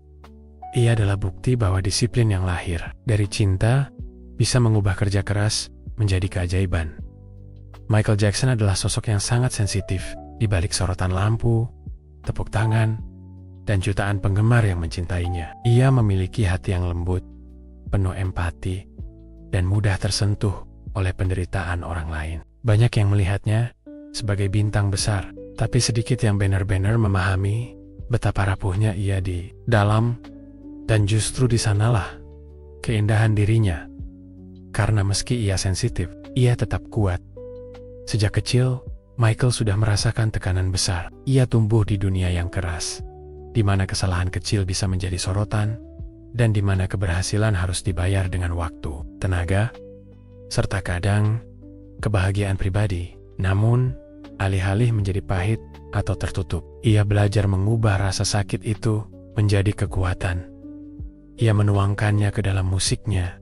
Ia adalah bukti bahwa disiplin yang lahir dari cinta bisa mengubah kerja keras menjadi keajaiban. Michael Jackson adalah sosok yang sangat sensitif di balik sorotan lampu, tepuk tangan, dan jutaan penggemar yang mencintainya. Ia memiliki hati yang lembut, penuh empati, dan mudah tersentuh oleh penderitaan orang lain. Banyak yang melihatnya sebagai bintang besar, tapi sedikit yang benar-benar memahami betapa rapuhnya ia di dalam, dan justru di sanalah keindahan dirinya. Karena meski ia sensitif, ia tetap kuat. Sejak kecil, Michael sudah merasakan tekanan besar. Ia tumbuh di dunia yang keras, di mana kesalahan kecil bisa menjadi sorotan, dan di mana keberhasilan harus dibayar dengan waktu, tenaga, serta kadang kebahagiaan pribadi. Namun, alih-alih menjadi pahit atau tertutup, ia belajar mengubah rasa sakit itu menjadi kekuatan. Ia menuangkannya ke dalam musiknya,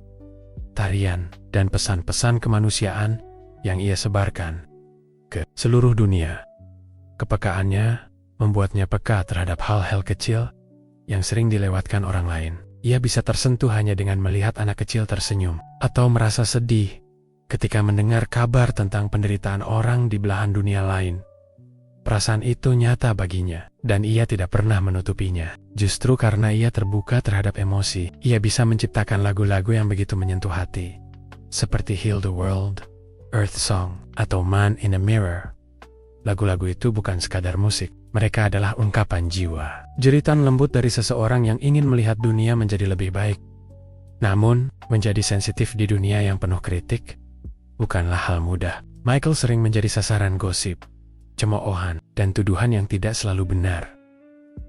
tarian, dan pesan-pesan kemanusiaan yang ia sebarkan ke seluruh dunia. Kepekaannya membuatnya peka terhadap hal-hal kecil yang sering dilewatkan orang lain. Ia bisa tersentuh hanya dengan melihat anak kecil tersenyum, atau merasa sedih ketika mendengar kabar tentang penderitaan orang di belahan dunia lain. Perasaan itu nyata baginya, dan ia tidak pernah menutupinya. Justru karena ia terbuka terhadap emosi, ia bisa menciptakan lagu-lagu yang begitu menyentuh hati, seperti Heal the World, Earth Song, atau Man in a Mirror. Lagu-lagu itu bukan sekadar musik, mereka adalah ungkapan jiwa. Jeritan lembut dari seseorang yang ingin melihat dunia menjadi lebih baik. Namun, menjadi sensitif di dunia yang penuh kritik bukanlah hal mudah. Michael sering menjadi sasaran gosip, cemoohan, dan tuduhan yang tidak selalu benar.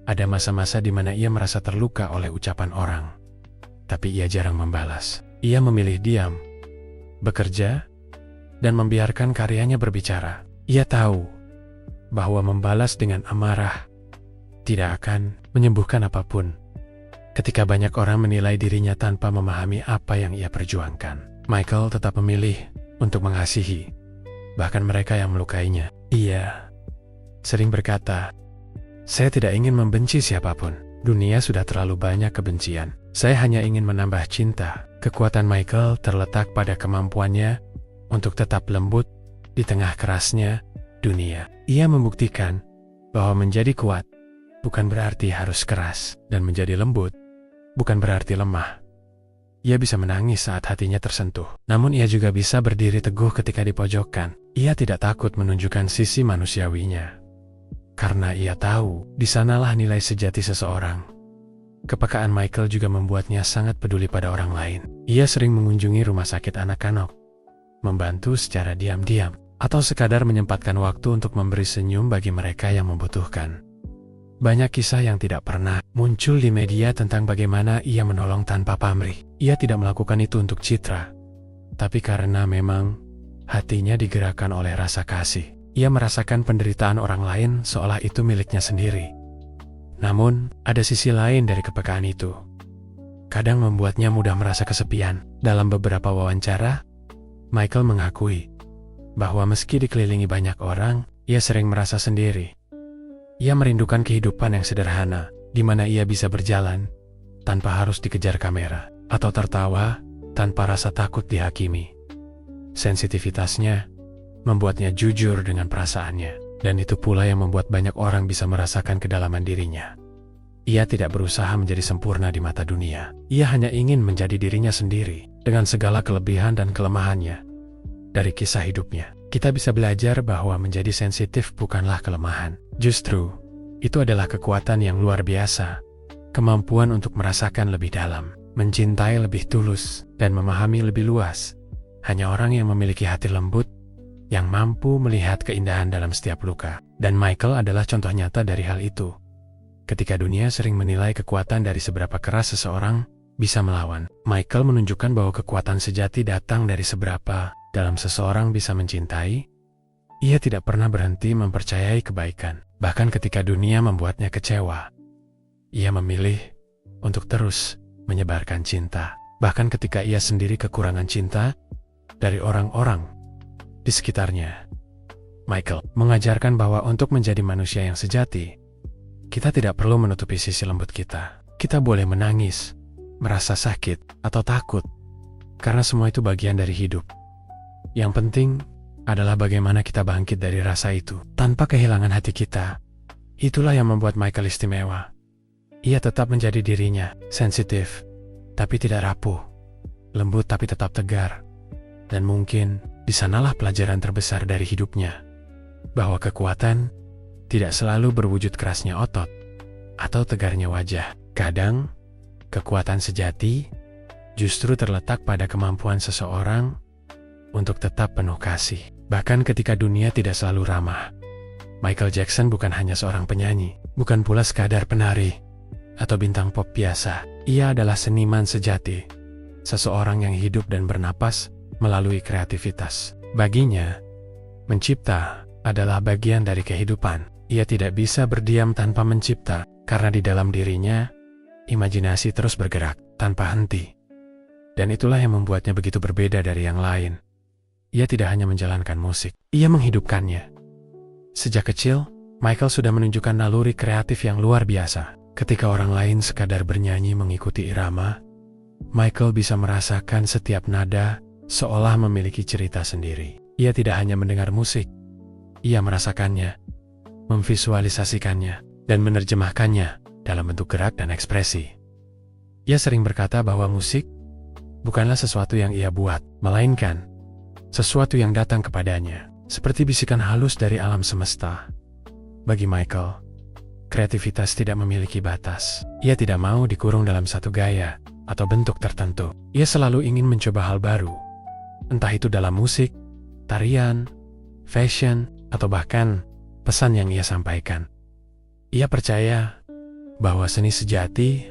Ada masa-masa di mana ia merasa terluka oleh ucapan orang, tapi ia jarang membalas. Ia memilih diam, bekerja, dan membiarkan karyanya berbicara. Ia tahu bahwa membalas dengan amarah tidak akan menyembuhkan apapun. Ketika banyak orang menilai dirinya tanpa memahami apa yang ia perjuangkan, Michael tetap memilih untuk mengasihi, bahkan mereka yang melukainya. Ia sering berkata, "Saya tidak ingin membenci siapapun. Dunia sudah terlalu banyak kebencian. Saya hanya ingin menambah cinta." Kekuatan Michael terletak pada kemampuannya untuk tetap lembut di tengah kerasnya dunia. Ia membuktikan bahwa menjadi kuat bukan berarti harus keras, dan menjadi lembut bukan berarti lemah. Ia bisa menangis saat hatinya tersentuh, namun ia juga bisa berdiri teguh ketika dipojokkan. Ia tidak takut menunjukkan sisi manusiawinya, karena ia tahu di sanalah nilai sejati seseorang. Kepekaan Michael juga membuatnya sangat peduli pada orang lain. Ia sering mengunjungi rumah sakit anak-anak, membantu secara diam-diam, atau sekadar menyempatkan waktu untuk memberi senyum bagi mereka yang membutuhkan. Banyak kisah yang tidak pernah muncul di media tentang bagaimana ia menolong tanpa pamrih. Ia tidak melakukan itu untuk citra, tapi karena memang hatinya digerakkan oleh rasa kasih. Ia merasakan penderitaan orang lain seolah itu miliknya sendiri. Namun, ada sisi lain dari kepekaan itu. Kadang membuatnya mudah merasa kesepian. Dalam beberapa wawancara, Michael mengakui bahwa meski dikelilingi banyak orang, ia sering merasa sendiri. Ia merindukan kehidupan yang sederhana, di mana ia bisa berjalan tanpa harus dikejar kamera, atau tertawa tanpa rasa takut dihakimi. Sensitivitasnya membuatnya jujur dengan perasaannya, dan itu pula yang membuat banyak orang bisa merasakan kedalaman dirinya. Ia tidak berusaha menjadi sempurna di mata dunia. Ia hanya ingin menjadi dirinya sendiri, dengan segala kelebihan dan kelemahannya. Dari kisah hidupnya, kita bisa belajar bahwa menjadi sensitif bukanlah kelemahan. Justru, itu adalah kekuatan yang luar biasa. Kemampuan untuk merasakan lebih dalam, mencintai lebih tulus, dan memahami lebih luas. Hanya orang yang memiliki hati lembut yang mampu melihat keindahan dalam setiap luka. Dan Michael adalah contoh nyata dari hal itu. Ketika dunia sering menilai kekuatan dari seberapa keras seseorang bisa melawan, Michael menunjukkan bahwa kekuatan sejati datang dari seberapa dalam seseorang bisa mencintai. Ia tidak pernah berhenti mempercayai kebaikan, bahkan ketika dunia membuatnya kecewa. Ia memilih untuk terus menyebarkan cinta, bahkan ketika ia sendiri kekurangan cinta dari orang-orang di sekitarnya. Michael mengajarkan bahwa untuk menjadi manusia yang sejati, Kita tidak perlu menutupi sisi lembut kita. Kita boleh menangis, merasa sakit, atau takut, karena semua itu bagian dari hidup. Yang penting adalah bagaimana kita bangkit dari rasa itu, tanpa kehilangan hati kita. Itulah yang membuat Michael istimewa. Ia tetap menjadi dirinya, sensitif, tapi tidak rapuh, lembut tapi tetap tegar. Dan mungkin di sanalah pelajaran terbesar dari hidupnya, bahwa kekuatan tidak selalu berwujud kerasnya otot atau tegarnya wajah. Kadang, kekuatan sejati justru terletak pada kemampuan seseorang untuk tetap penuh kasih. Bahkan ketika dunia tidak selalu ramah. Michael Jackson bukan hanya seorang penyanyi, bukan pula sekadar penari atau bintang pop biasa. Ia adalah seniman sejati, seseorang yang hidup dan bernapas melalui kreativitas. Baginya, mencipta adalah bagian dari kehidupan. Ia tidak bisa berdiam tanpa mencipta, karena di dalam dirinya, imajinasi terus bergerak tanpa henti. Dan itulah yang membuatnya begitu berbeda dari yang lain. Ia tidak hanya menjalankan musik, ia menghidupkannya. Sejak kecil, Michael sudah menunjukkan naluri kreatif yang luar biasa. Ketika orang lain sekadar bernyanyi mengikuti irama, Michael bisa merasakan setiap nada seolah memiliki cerita sendiri. Ia tidak hanya mendengar musik, ia merasakannya, memvisualisasikannya, dan menerjemahkannya dalam bentuk gerak dan ekspresi. Ia sering berkata bahwa musik bukanlah sesuatu yang ia buat, melainkan sesuatu yang datang kepadanya, seperti bisikan halus dari alam semesta. Bagi Michael, kreativitas tidak memiliki batas. Ia tidak mau dikurung dalam satu gaya atau bentuk tertentu. Ia selalu ingin mencoba hal baru, entah itu dalam musik, tarian, fashion, atau bahkan pesan yang ia sampaikan. Ia percaya bahwa seni sejati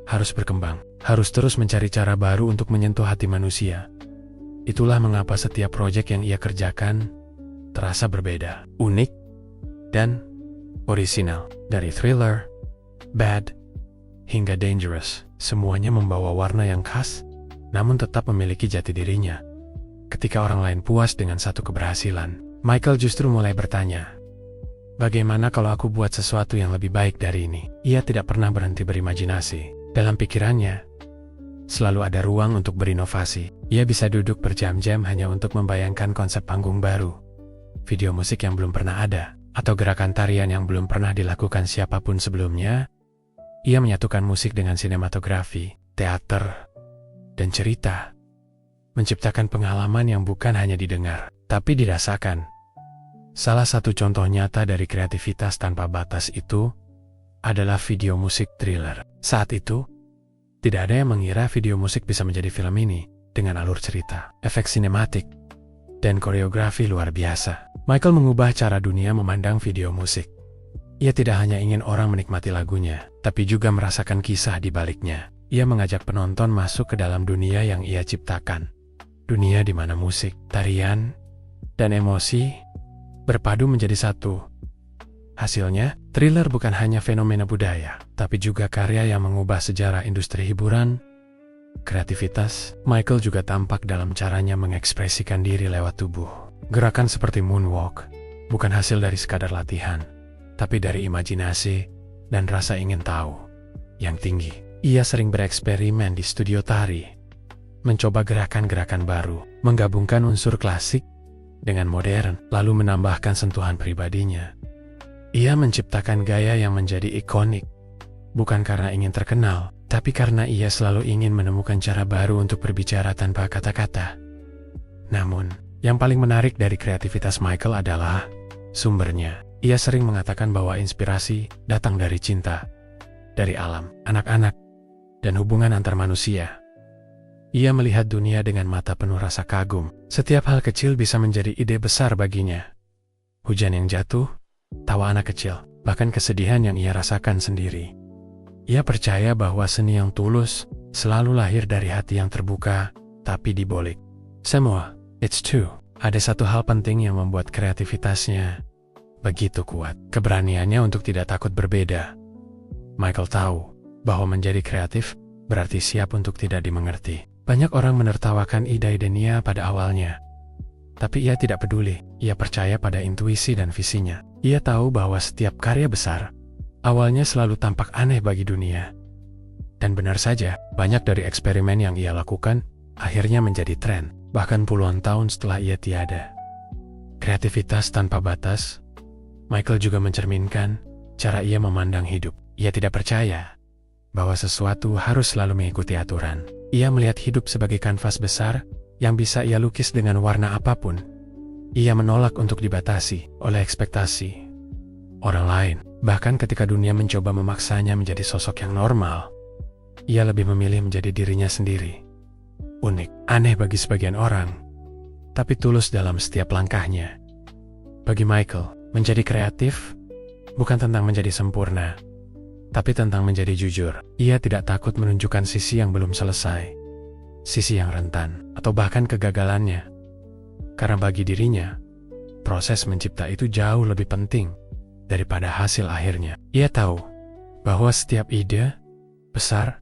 harus berkembang, harus terus mencari cara baru untuk menyentuh hati manusia. Itulah mengapa setiap proyek yang ia kerjakan terasa berbeda, unik, dan orisinal. Dari Thriller, Bad, hingga Dangerous, semuanya membawa warna yang khas, namun tetap memiliki jati dirinya. Ketika orang lain puas dengan satu keberhasilan, Michael justru mulai bertanya, bagaimana kalau aku buat sesuatu yang lebih baik dari ini? Ia tidak pernah berhenti berimajinasi. Dalam pikirannya, selalu ada ruang untuk berinovasi. Ia bisa duduk berjam-jam hanya untuk membayangkan konsep panggung baru, video musik yang belum pernah ada, atau gerakan tarian yang belum pernah dilakukan siapapun sebelumnya. Ia menyatukan musik dengan sinematografi, teater, dan cerita, menciptakan pengalaman yang bukan hanya didengar, tapi dirasakan. Salah satu contoh nyata dari kreativitas tanpa batas itu adalah video musik Thriller. Saat itu, tidak ada yang mengira video musik bisa menjadi film ini dengan alur cerita, efek sinematik, dan koreografi luar biasa. Michael mengubah cara dunia memandang video musik. Ia tidak hanya ingin orang menikmati lagunya, tapi juga merasakan kisah di baliknya. Ia mengajak penonton masuk ke dalam dunia yang ia ciptakan. Dunia di mana musik, tarian, dan emosi berpadu menjadi satu. Hasilnya, Thriller bukan hanya fenomena budaya, tapi juga karya yang mengubah sejarah industri hiburan. Kreativitas, Michael juga tampak dalam caranya mengekspresikan diri lewat tubuh. Gerakan seperti moonwalk bukan hasil dari sekadar latihan, tapi dari imajinasi dan rasa ingin tahu yang tinggi. Ia sering bereksperimen di studio tari, mencoba gerakan-gerakan baru, menggabungkan unsur klasik dengan modern, lalu menambahkan sentuhan pribadinya. Ia menciptakan gaya yang menjadi ikonik, bukan karena ingin terkenal, tapi karena ia selalu ingin menemukan cara baru untuk berbicara tanpa kata-kata. Namun, yang paling menarik dari kreativitas Michael adalah sumbernya. Ia sering mengatakan bahwa inspirasi datang dari cinta, dari alam, anak-anak, dan hubungan antar manusia. Ia melihat dunia dengan mata penuh rasa kagum. Setiap hal kecil bisa menjadi ide besar baginya. Hujan yang jatuh, tawa anak kecil, bahkan kesedihan yang ia rasakan sendiri. Ia percaya bahwa seni yang tulus selalu lahir dari hati yang terbuka, tapi dibolik. Semua, it's true. Ada satu hal penting yang membuat kreativitasnya begitu kuat. Keberaniannya untuk tidak takut berbeda. Michael tahu bahwa menjadi kreatif berarti siap untuk tidak dimengerti. Banyak orang menertawakan ide-idenya pada awalnya, tapi ia tidak peduli. Ia percaya pada intuisi dan visinya. Ia tahu bahwa setiap karya besar awalnya selalu tampak aneh bagi dunia. Dan benar saja, banyak dari eksperimen yang ia lakukan akhirnya menjadi tren, bahkan puluhan tahun setelah ia tiada. Kreativitas tanpa batas, Michael juga mencerminkan cara ia memandang hidup. Ia tidak percaya bahwa sesuatu harus selalu mengikuti aturan. Ia melihat hidup sebagai kanvas besar yang bisa ia lukis dengan warna apapun. Ia menolak untuk dibatasi oleh ekspektasi orang lain. Bahkan ketika dunia mencoba memaksanya menjadi sosok yang normal, ia lebih memilih menjadi dirinya sendiri. Unik, aneh bagi sebagian orang, tapi tulus dalam setiap langkahnya. Bagi Michael, menjadi kreatif bukan tentang menjadi sempurna, tapi tentang menjadi jujur. Ia tidak takut menunjukkan sisi yang belum selesai, sisi yang rentan, atau bahkan kegagalannya. Karena bagi dirinya, proses mencipta itu jauh lebih penting daripada hasil akhirnya. Ia tahu bahwa setiap ide, besar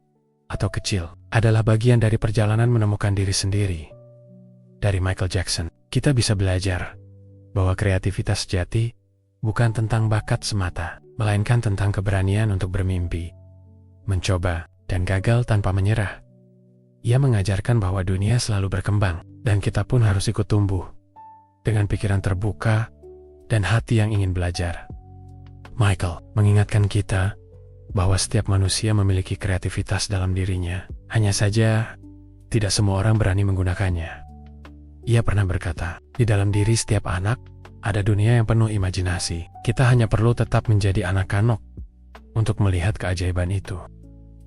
atau kecil, adalah bagian dari perjalanan menemukan diri sendiri. Dari Michael Jackson, kita bisa belajar bahwa kreativitas sejati bukan tentang bakat semata, melainkan tentang keberanian untuk bermimpi, mencoba, dan gagal tanpa menyerah. Ia mengajarkan bahwa dunia selalu berkembang, dan kita pun harus ikut tumbuh, dengan pikiran terbuka dan hati yang ingin belajar. Michael mengingatkan kita bahwa setiap manusia memiliki kreativitas dalam dirinya, hanya saja tidak semua orang berani menggunakannya. Ia pernah berkata, di dalam diri setiap anak ada dunia yang penuh imajinasi. Kita hanya perlu tetap menjadi anak-anak untuk melihat keajaiban itu.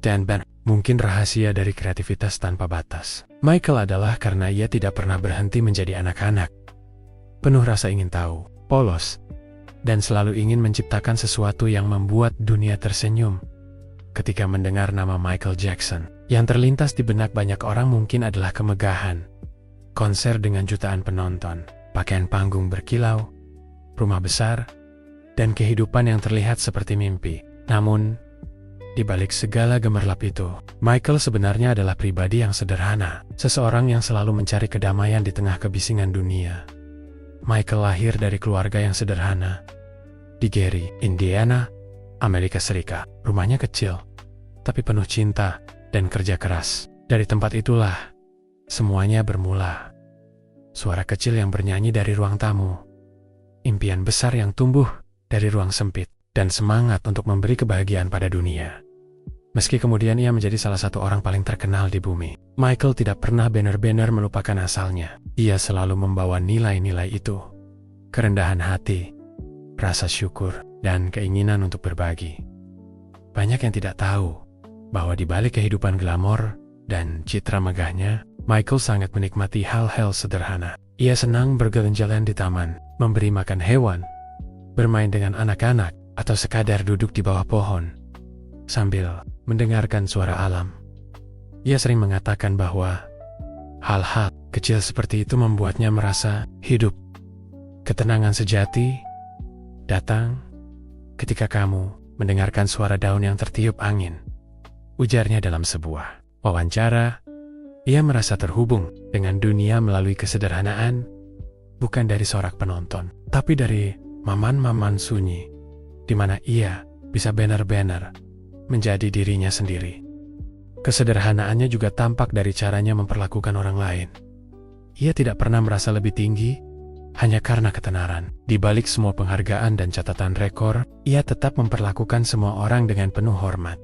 Dan mungkin rahasia dari kreativitas tanpa batas Michael adalah karena ia tidak pernah berhenti menjadi anak-anak, penuh rasa ingin tahu, polos, dan selalu ingin menciptakan sesuatu yang membuat dunia tersenyum. Ketika mendengar nama Michael Jackson, yang terlintas di benak banyak orang mungkin adalah kemegahan, konser dengan jutaan penonton, pakaian panggung berkilau, rumah besar, dan kehidupan yang terlihat seperti mimpi. Namun, di balik segala gemerlap itu, Michael sebenarnya adalah pribadi yang sederhana, seseorang yang selalu mencari kedamaian di tengah kebisingan dunia. Michael lahir dari keluarga yang sederhana, di Gary, Indiana, Amerika Serikat. Rumahnya kecil, tapi penuh cinta dan kerja keras. Dari tempat itulah, semuanya bermula. Suara kecil yang bernyanyi dari ruang tamu, impian besar yang tumbuh dari ruang sempit, dan semangat untuk memberi kebahagiaan pada dunia. Meski kemudian ia menjadi salah satu orang paling terkenal di bumi, Michael tidak pernah benar-benar melupakan asalnya. Ia selalu membawa nilai-nilai itu, kerendahan hati, rasa syukur, dan keinginan untuk berbagi. Banyak yang tidak tahu bahwa di balik kehidupan glamor dan citra megahnya, Michael sangat menikmati hal-hal sederhana. Ia senang berjalan-jalan di taman, memberi makan hewan, bermain dengan anak-anak, atau sekadar duduk di bawah pohon sambil mendengarkan suara alam. Ia sering mengatakan bahwa hal-hal kecil seperti itu membuatnya merasa hidup. Ketenangan sejati datang ketika kamu mendengarkan suara daun yang tertiup angin, ujarnya dalam sebuah wawancara. Ia merasa terhubung dengan dunia melalui kesederhanaan, bukan dari sorak penonton, tapi dari maman-maman sunyi, di mana ia bisa benar-benar menjadi dirinya sendiri. Kesederhanaannya juga tampak dari caranya memperlakukan orang lain. Ia tidak pernah merasa lebih tinggi hanya karena ketenaran. Di balik semua penghargaan dan catatan rekor, ia tetap memperlakukan semua orang dengan penuh hormat.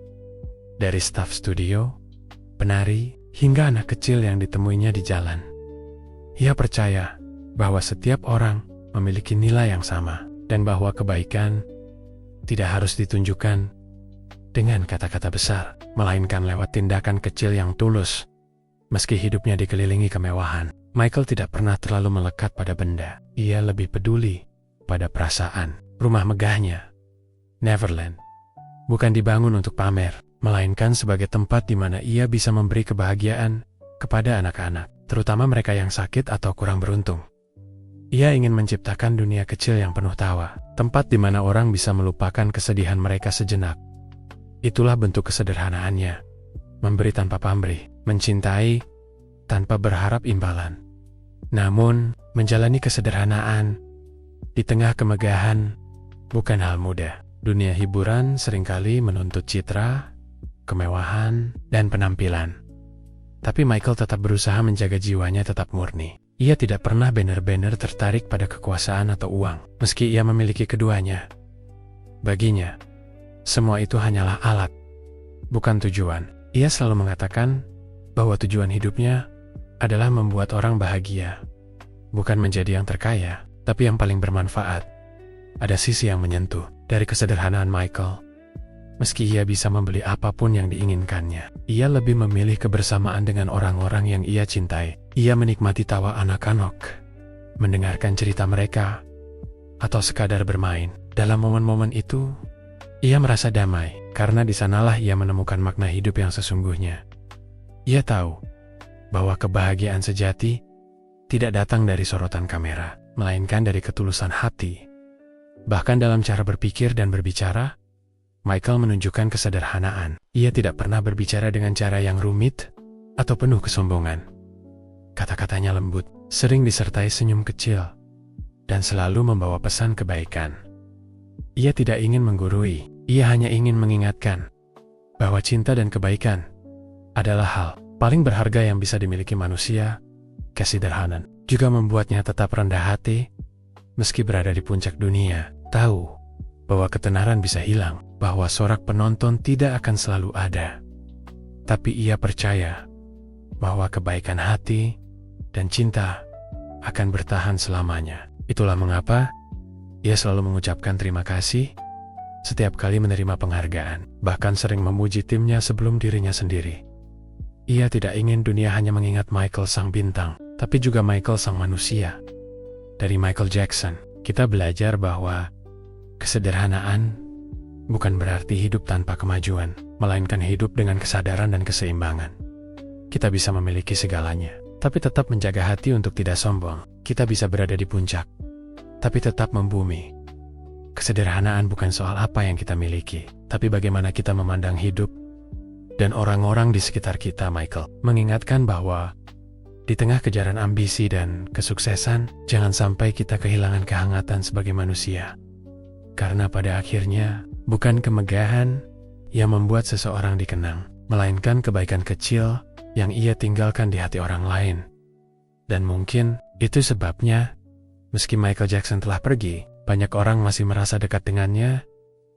Dari staf studio, penari, hingga anak kecil yang ditemuinya di jalan. Ia percaya bahwa setiap orang memiliki nilai yang sama, dan bahwa kebaikan tidak harus ditunjukkan dengan kata-kata besar, melainkan lewat tindakan kecil yang tulus. Meski hidupnya dikelilingi kemewahan, Michael tidak pernah terlalu melekat pada benda. Ia lebih peduli pada perasaan. Rumah megahnya, Neverland, bukan dibangun untuk pamer, melainkan sebagai tempat di mana ia bisa memberi kebahagiaan kepada anak-anak, terutama mereka yang sakit atau kurang beruntung. Ia ingin menciptakan dunia kecil yang penuh tawa, tempat di mana orang bisa melupakan kesedihan mereka sejenak. Itulah bentuk kesederhanaannya, memberi tanpa pamrih, mencintai tanpa berharap imbalan. Namun, menjalani kesederhanaan di tengah kemegahan bukan hal mudah. Dunia hiburan seringkali menuntut citra, kemewahan, dan penampilan. Tapi Michael tetap berusaha menjaga jiwanya tetap murni. Ia tidak pernah benar-benar tertarik pada kekuasaan atau uang, meski ia memiliki keduanya. Baginya, semua itu hanyalah alat, bukan tujuan. Ia selalu mengatakan bahwa tujuan hidupnya adalah membuat orang bahagia, bukan menjadi yang terkaya, tapi yang paling bermanfaat. Ada sisi yang menyentuh dari kesederhanaan Michael. Meski ia bisa membeli apapun yang diinginkannya, ia lebih memilih kebersamaan dengan orang-orang yang ia cintai. Ia menikmati tawa anak-anak, mendengarkan cerita mereka, atau sekadar bermain. Dalam momen-momen itu, ia merasa damai, karena di sanalah ia menemukan makna hidup yang sesungguhnya. Ia tahu bahwa kebahagiaan sejati tidak datang dari sorotan kamera, melainkan dari ketulusan hati. Bahkan dalam cara berpikir dan berbicara, Michael menunjukkan kesederhanaan. Ia tidak pernah berbicara dengan cara yang rumit atau penuh kesombongan. Kata-katanya lembut, sering disertai senyum kecil, dan selalu membawa pesan kebaikan. Ia tidak ingin menggurui, ia hanya ingin mengingatkan bahwa cinta dan kebaikan adalah hal paling berharga yang bisa dimiliki manusia. Kesederhanaan juga membuatnya tetap rendah hati, meski berada di puncak dunia. Tahu bahwa ketenaran bisa hilang, bahwa sorak penonton tidak akan selalu ada. Tapi ia percaya bahwa kebaikan hati dan cinta akan bertahan selamanya. Itulah mengapa ia selalu mengucapkan terima kasih setiap kali menerima penghargaan, bahkan sering memuji timnya sebelum dirinya sendiri. Ia tidak ingin dunia hanya mengingat Michael sang bintang, tapi juga Michael sang manusia. Dari Michael Jackson, kita belajar bahwa kesederhanaan bukan berarti hidup tanpa kemajuan, melainkan hidup dengan kesadaran dan keseimbangan. Kita bisa memiliki segalanya, tapi tetap menjaga hati untuk tidak sombong. Kita bisa berada di puncak, tapi tetap membumi. Kesederhanaan bukan soal apa yang kita miliki, tapi bagaimana kita memandang hidup dan orang-orang di sekitar kita. Michael mengingatkan bahwa di tengah kejaran ambisi dan kesuksesan, jangan sampai kita kehilangan kehangatan sebagai manusia. Karena pada akhirnya, bukan kemegahan yang membuat seseorang dikenang, melainkan kebaikan kecil yang ia tinggalkan di hati orang lain. Dan mungkin itu sebabnya, meski Michael Jackson telah pergi, banyak orang masih merasa dekat dengannya,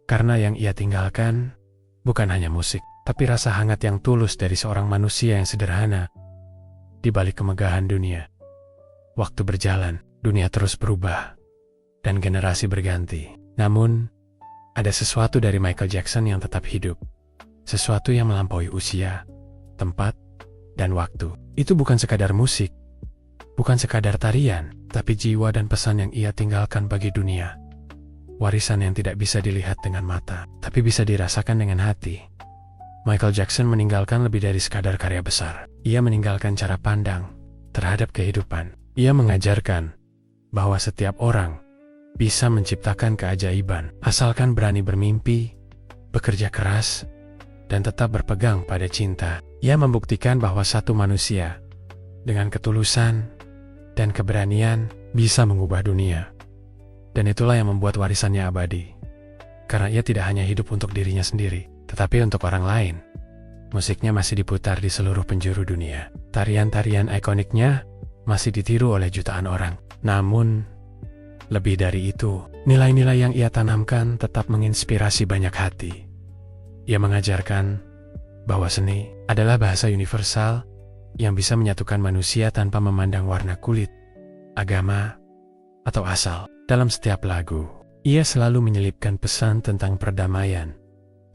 karena yang ia tinggalkan bukan hanya musik, tapi rasa hangat yang tulus dari seorang manusia yang sederhana. Di balik kemegahan dunia, waktu berjalan, dunia terus berubah, dan generasi berganti. Namun, ada sesuatu dari Michael Jackson yang tetap hidup. Sesuatu yang melampaui usia, tempat, dan waktu. Itu bukan sekadar musik, bukan sekadar tarian, tapi jiwa dan pesan yang ia tinggalkan bagi dunia. Warisan yang tidak bisa dilihat dengan mata, tapi bisa dirasakan dengan hati. Michael Jackson meninggalkan lebih dari sekadar karya besar. Ia meninggalkan cara pandang terhadap kehidupan. Ia mengajarkan bahwa setiap orang bisa menciptakan keajaiban, asalkan berani bermimpi, bekerja keras, dan tetap berpegang pada cinta. Ia membuktikan bahwa satu manusia dengan ketulusan dan keberanian bisa mengubah dunia. Dan itulah yang membuat warisannya abadi. Karena ia tidak hanya hidup untuk dirinya sendiri, tetapi untuk orang lain. Musiknya masih diputar di seluruh penjuru dunia. Tarian-tarian ikoniknya masih ditiru oleh jutaan orang. Namun, lebih dari itu, nilai-nilai yang ia tanamkan tetap menginspirasi banyak hati. Ia mengajarkan bahwa seni adalah bahasa universal yang bisa menyatukan manusia tanpa memandang warna kulit, agama, atau asal. Dalam setiap lagu, ia selalu menyelipkan pesan tentang perdamaian,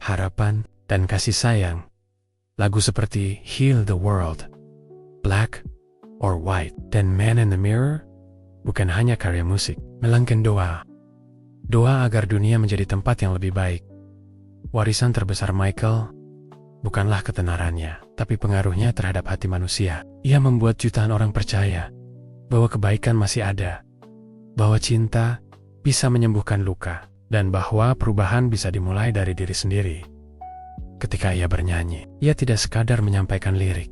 harapan, dan kasih sayang. Lagu seperti Heal the World, Black or White, dan Man in the Mirror bukan hanya karya musik, melainkan doa. Doa agar dunia menjadi tempat yang lebih baik. Warisan terbesar Michael bukanlah ketenarannya, tapi pengaruhnya terhadap hati manusia. Ia membuat jutaan orang percaya bahwa kebaikan masih ada, bahwa cinta bisa menyembuhkan luka, dan bahwa perubahan bisa dimulai dari diri sendiri. Ketika ia bernyanyi, ia tidak sekadar menyampaikan lirik.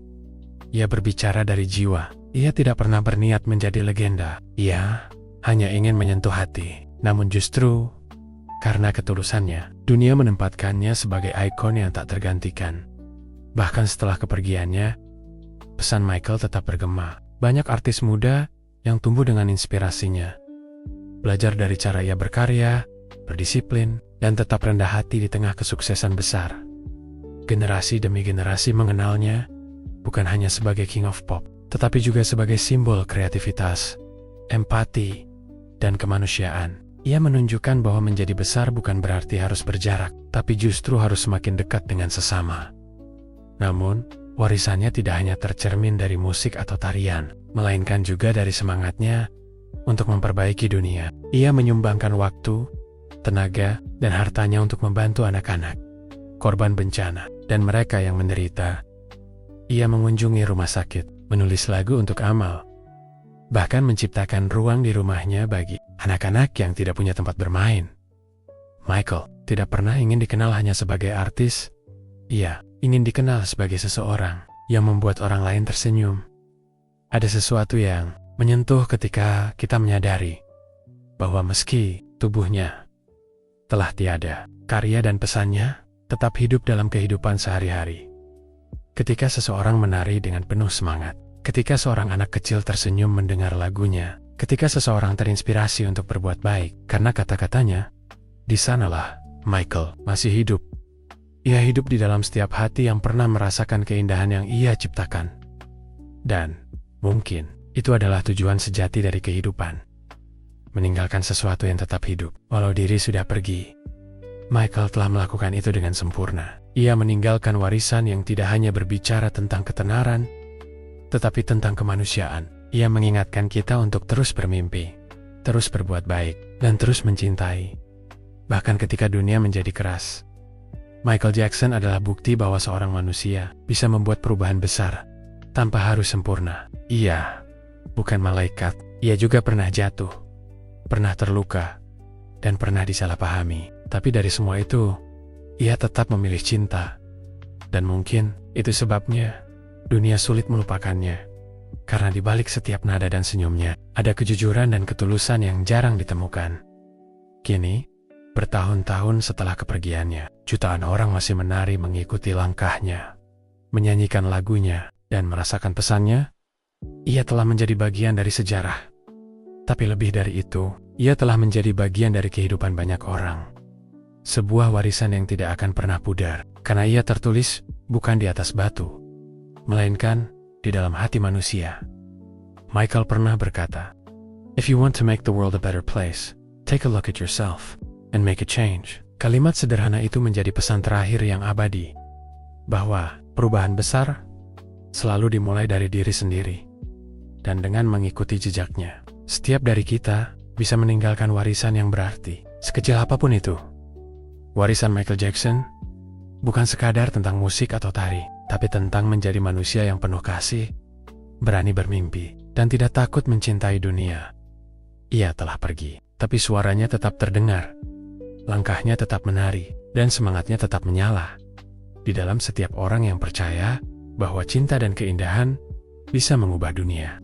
Ia berbicara dari jiwa. Ia tidak pernah berniat menjadi legenda. Ia hanya ingin menyentuh hati. Namun justru, Karena ketulusannya, dunia menempatkannya sebagai ikon yang tak tergantikan. Bahkan setelah kepergiannya, pesan Michael tetap bergema. Banyak artis muda yang tumbuh dengan inspirasinya. Belajar dari cara ia berkarya, berdisiplin, dan tetap rendah hati di tengah kesuksesan besar. Generasi demi generasi mengenalnya, bukan hanya sebagai King of Pop, tetapi juga sebagai simbol kreativitas, empati, dan kemanusiaan. Ia menunjukkan bahwa menjadi besar bukan berarti harus berjarak, tapi justru harus semakin dekat dengan sesama. Namun, warisannya tidak hanya tercermin dari musik atau tarian, melainkan juga dari semangatnya untuk memperbaiki dunia. Ia menyumbangkan waktu, tenaga, dan hartanya untuk membantu anak-anak, korban bencana, dan mereka yang menderita. Ia mengunjungi rumah sakit, menulis lagu untuk amal, bahkan menciptakan ruang di rumahnya bagi anak-anak yang tidak punya tempat bermain. Michael tidak pernah ingin dikenal hanya sebagai artis. Ia ingin dikenal sebagai seseorang yang membuat orang lain tersenyum. Ada sesuatu yang menyentuh ketika kita menyadari bahwa meski tubuhnya telah tiada, karya dan pesannya tetap hidup dalam kehidupan sehari-hari. Ketika seseorang menari dengan penuh semangat, ketika seorang anak kecil tersenyum mendengar lagunya, ketika seseorang terinspirasi untuk berbuat baik karena kata-katanya, di sanalah Michael masih hidup. Ia hidup di dalam setiap hati yang pernah merasakan keindahan yang ia ciptakan. Dan mungkin itu adalah tujuan sejati dari kehidupan. Meninggalkan sesuatu yang tetap hidup, walau diri sudah pergi. Michael telah melakukan itu dengan sempurna. Ia meninggalkan warisan yang tidak hanya berbicara tentang ketenaran, tetapi tentang kemanusiaan. Ia mengingatkan kita untuk terus bermimpi, terus berbuat baik, dan terus mencintai. Bahkan ketika dunia menjadi keras, Michael Jackson adalah bukti bahwa seorang manusia bisa membuat perubahan besar tanpa harus sempurna. Ia bukan malaikat. Ia juga pernah jatuh, pernah terluka, dan pernah disalahpahami. Tapi dari semua itu, ia tetap memilih cinta. Dan mungkin itu sebabnya dunia sulit melupakannya. Karena di balik setiap nada dan senyumnya, ada kejujuran dan ketulusan yang jarang ditemukan. Kini, bertahun-tahun setelah kepergiannya, jutaan orang masih menari mengikuti langkahnya, menyanyikan lagunya, dan merasakan pesannya. Ia telah menjadi bagian dari sejarah. Tapi lebih dari itu, ia telah menjadi bagian dari kehidupan banyak orang. Sebuah warisan yang tidak akan pernah pudar, karena ia tertulis bukan di atas batu, melainkan di dalam hati manusia. Michael pernah berkata, "If you want to make the world a better place, take a look at yourself and make a change." Kalimat sederhana itu menjadi pesan terakhir yang abadi, bahwa perubahan besar selalu dimulai dari diri sendiri. Dan dengan mengikuti jejaknya, setiap dari kita bisa meninggalkan warisan yang berarti, sekecil apapun itu. Warisan Michael Jackson bukan sekadar tentang musik atau tari, tapi tentang menjadi manusia yang penuh kasih, berani bermimpi, dan tidak takut mencintai dunia. Ia telah pergi, tapi suaranya tetap terdengar. Langkahnya tetap menari, dan semangatnya tetap menyala. Di dalam setiap orang yang percaya bahwa cinta dan keindahan bisa mengubah dunia.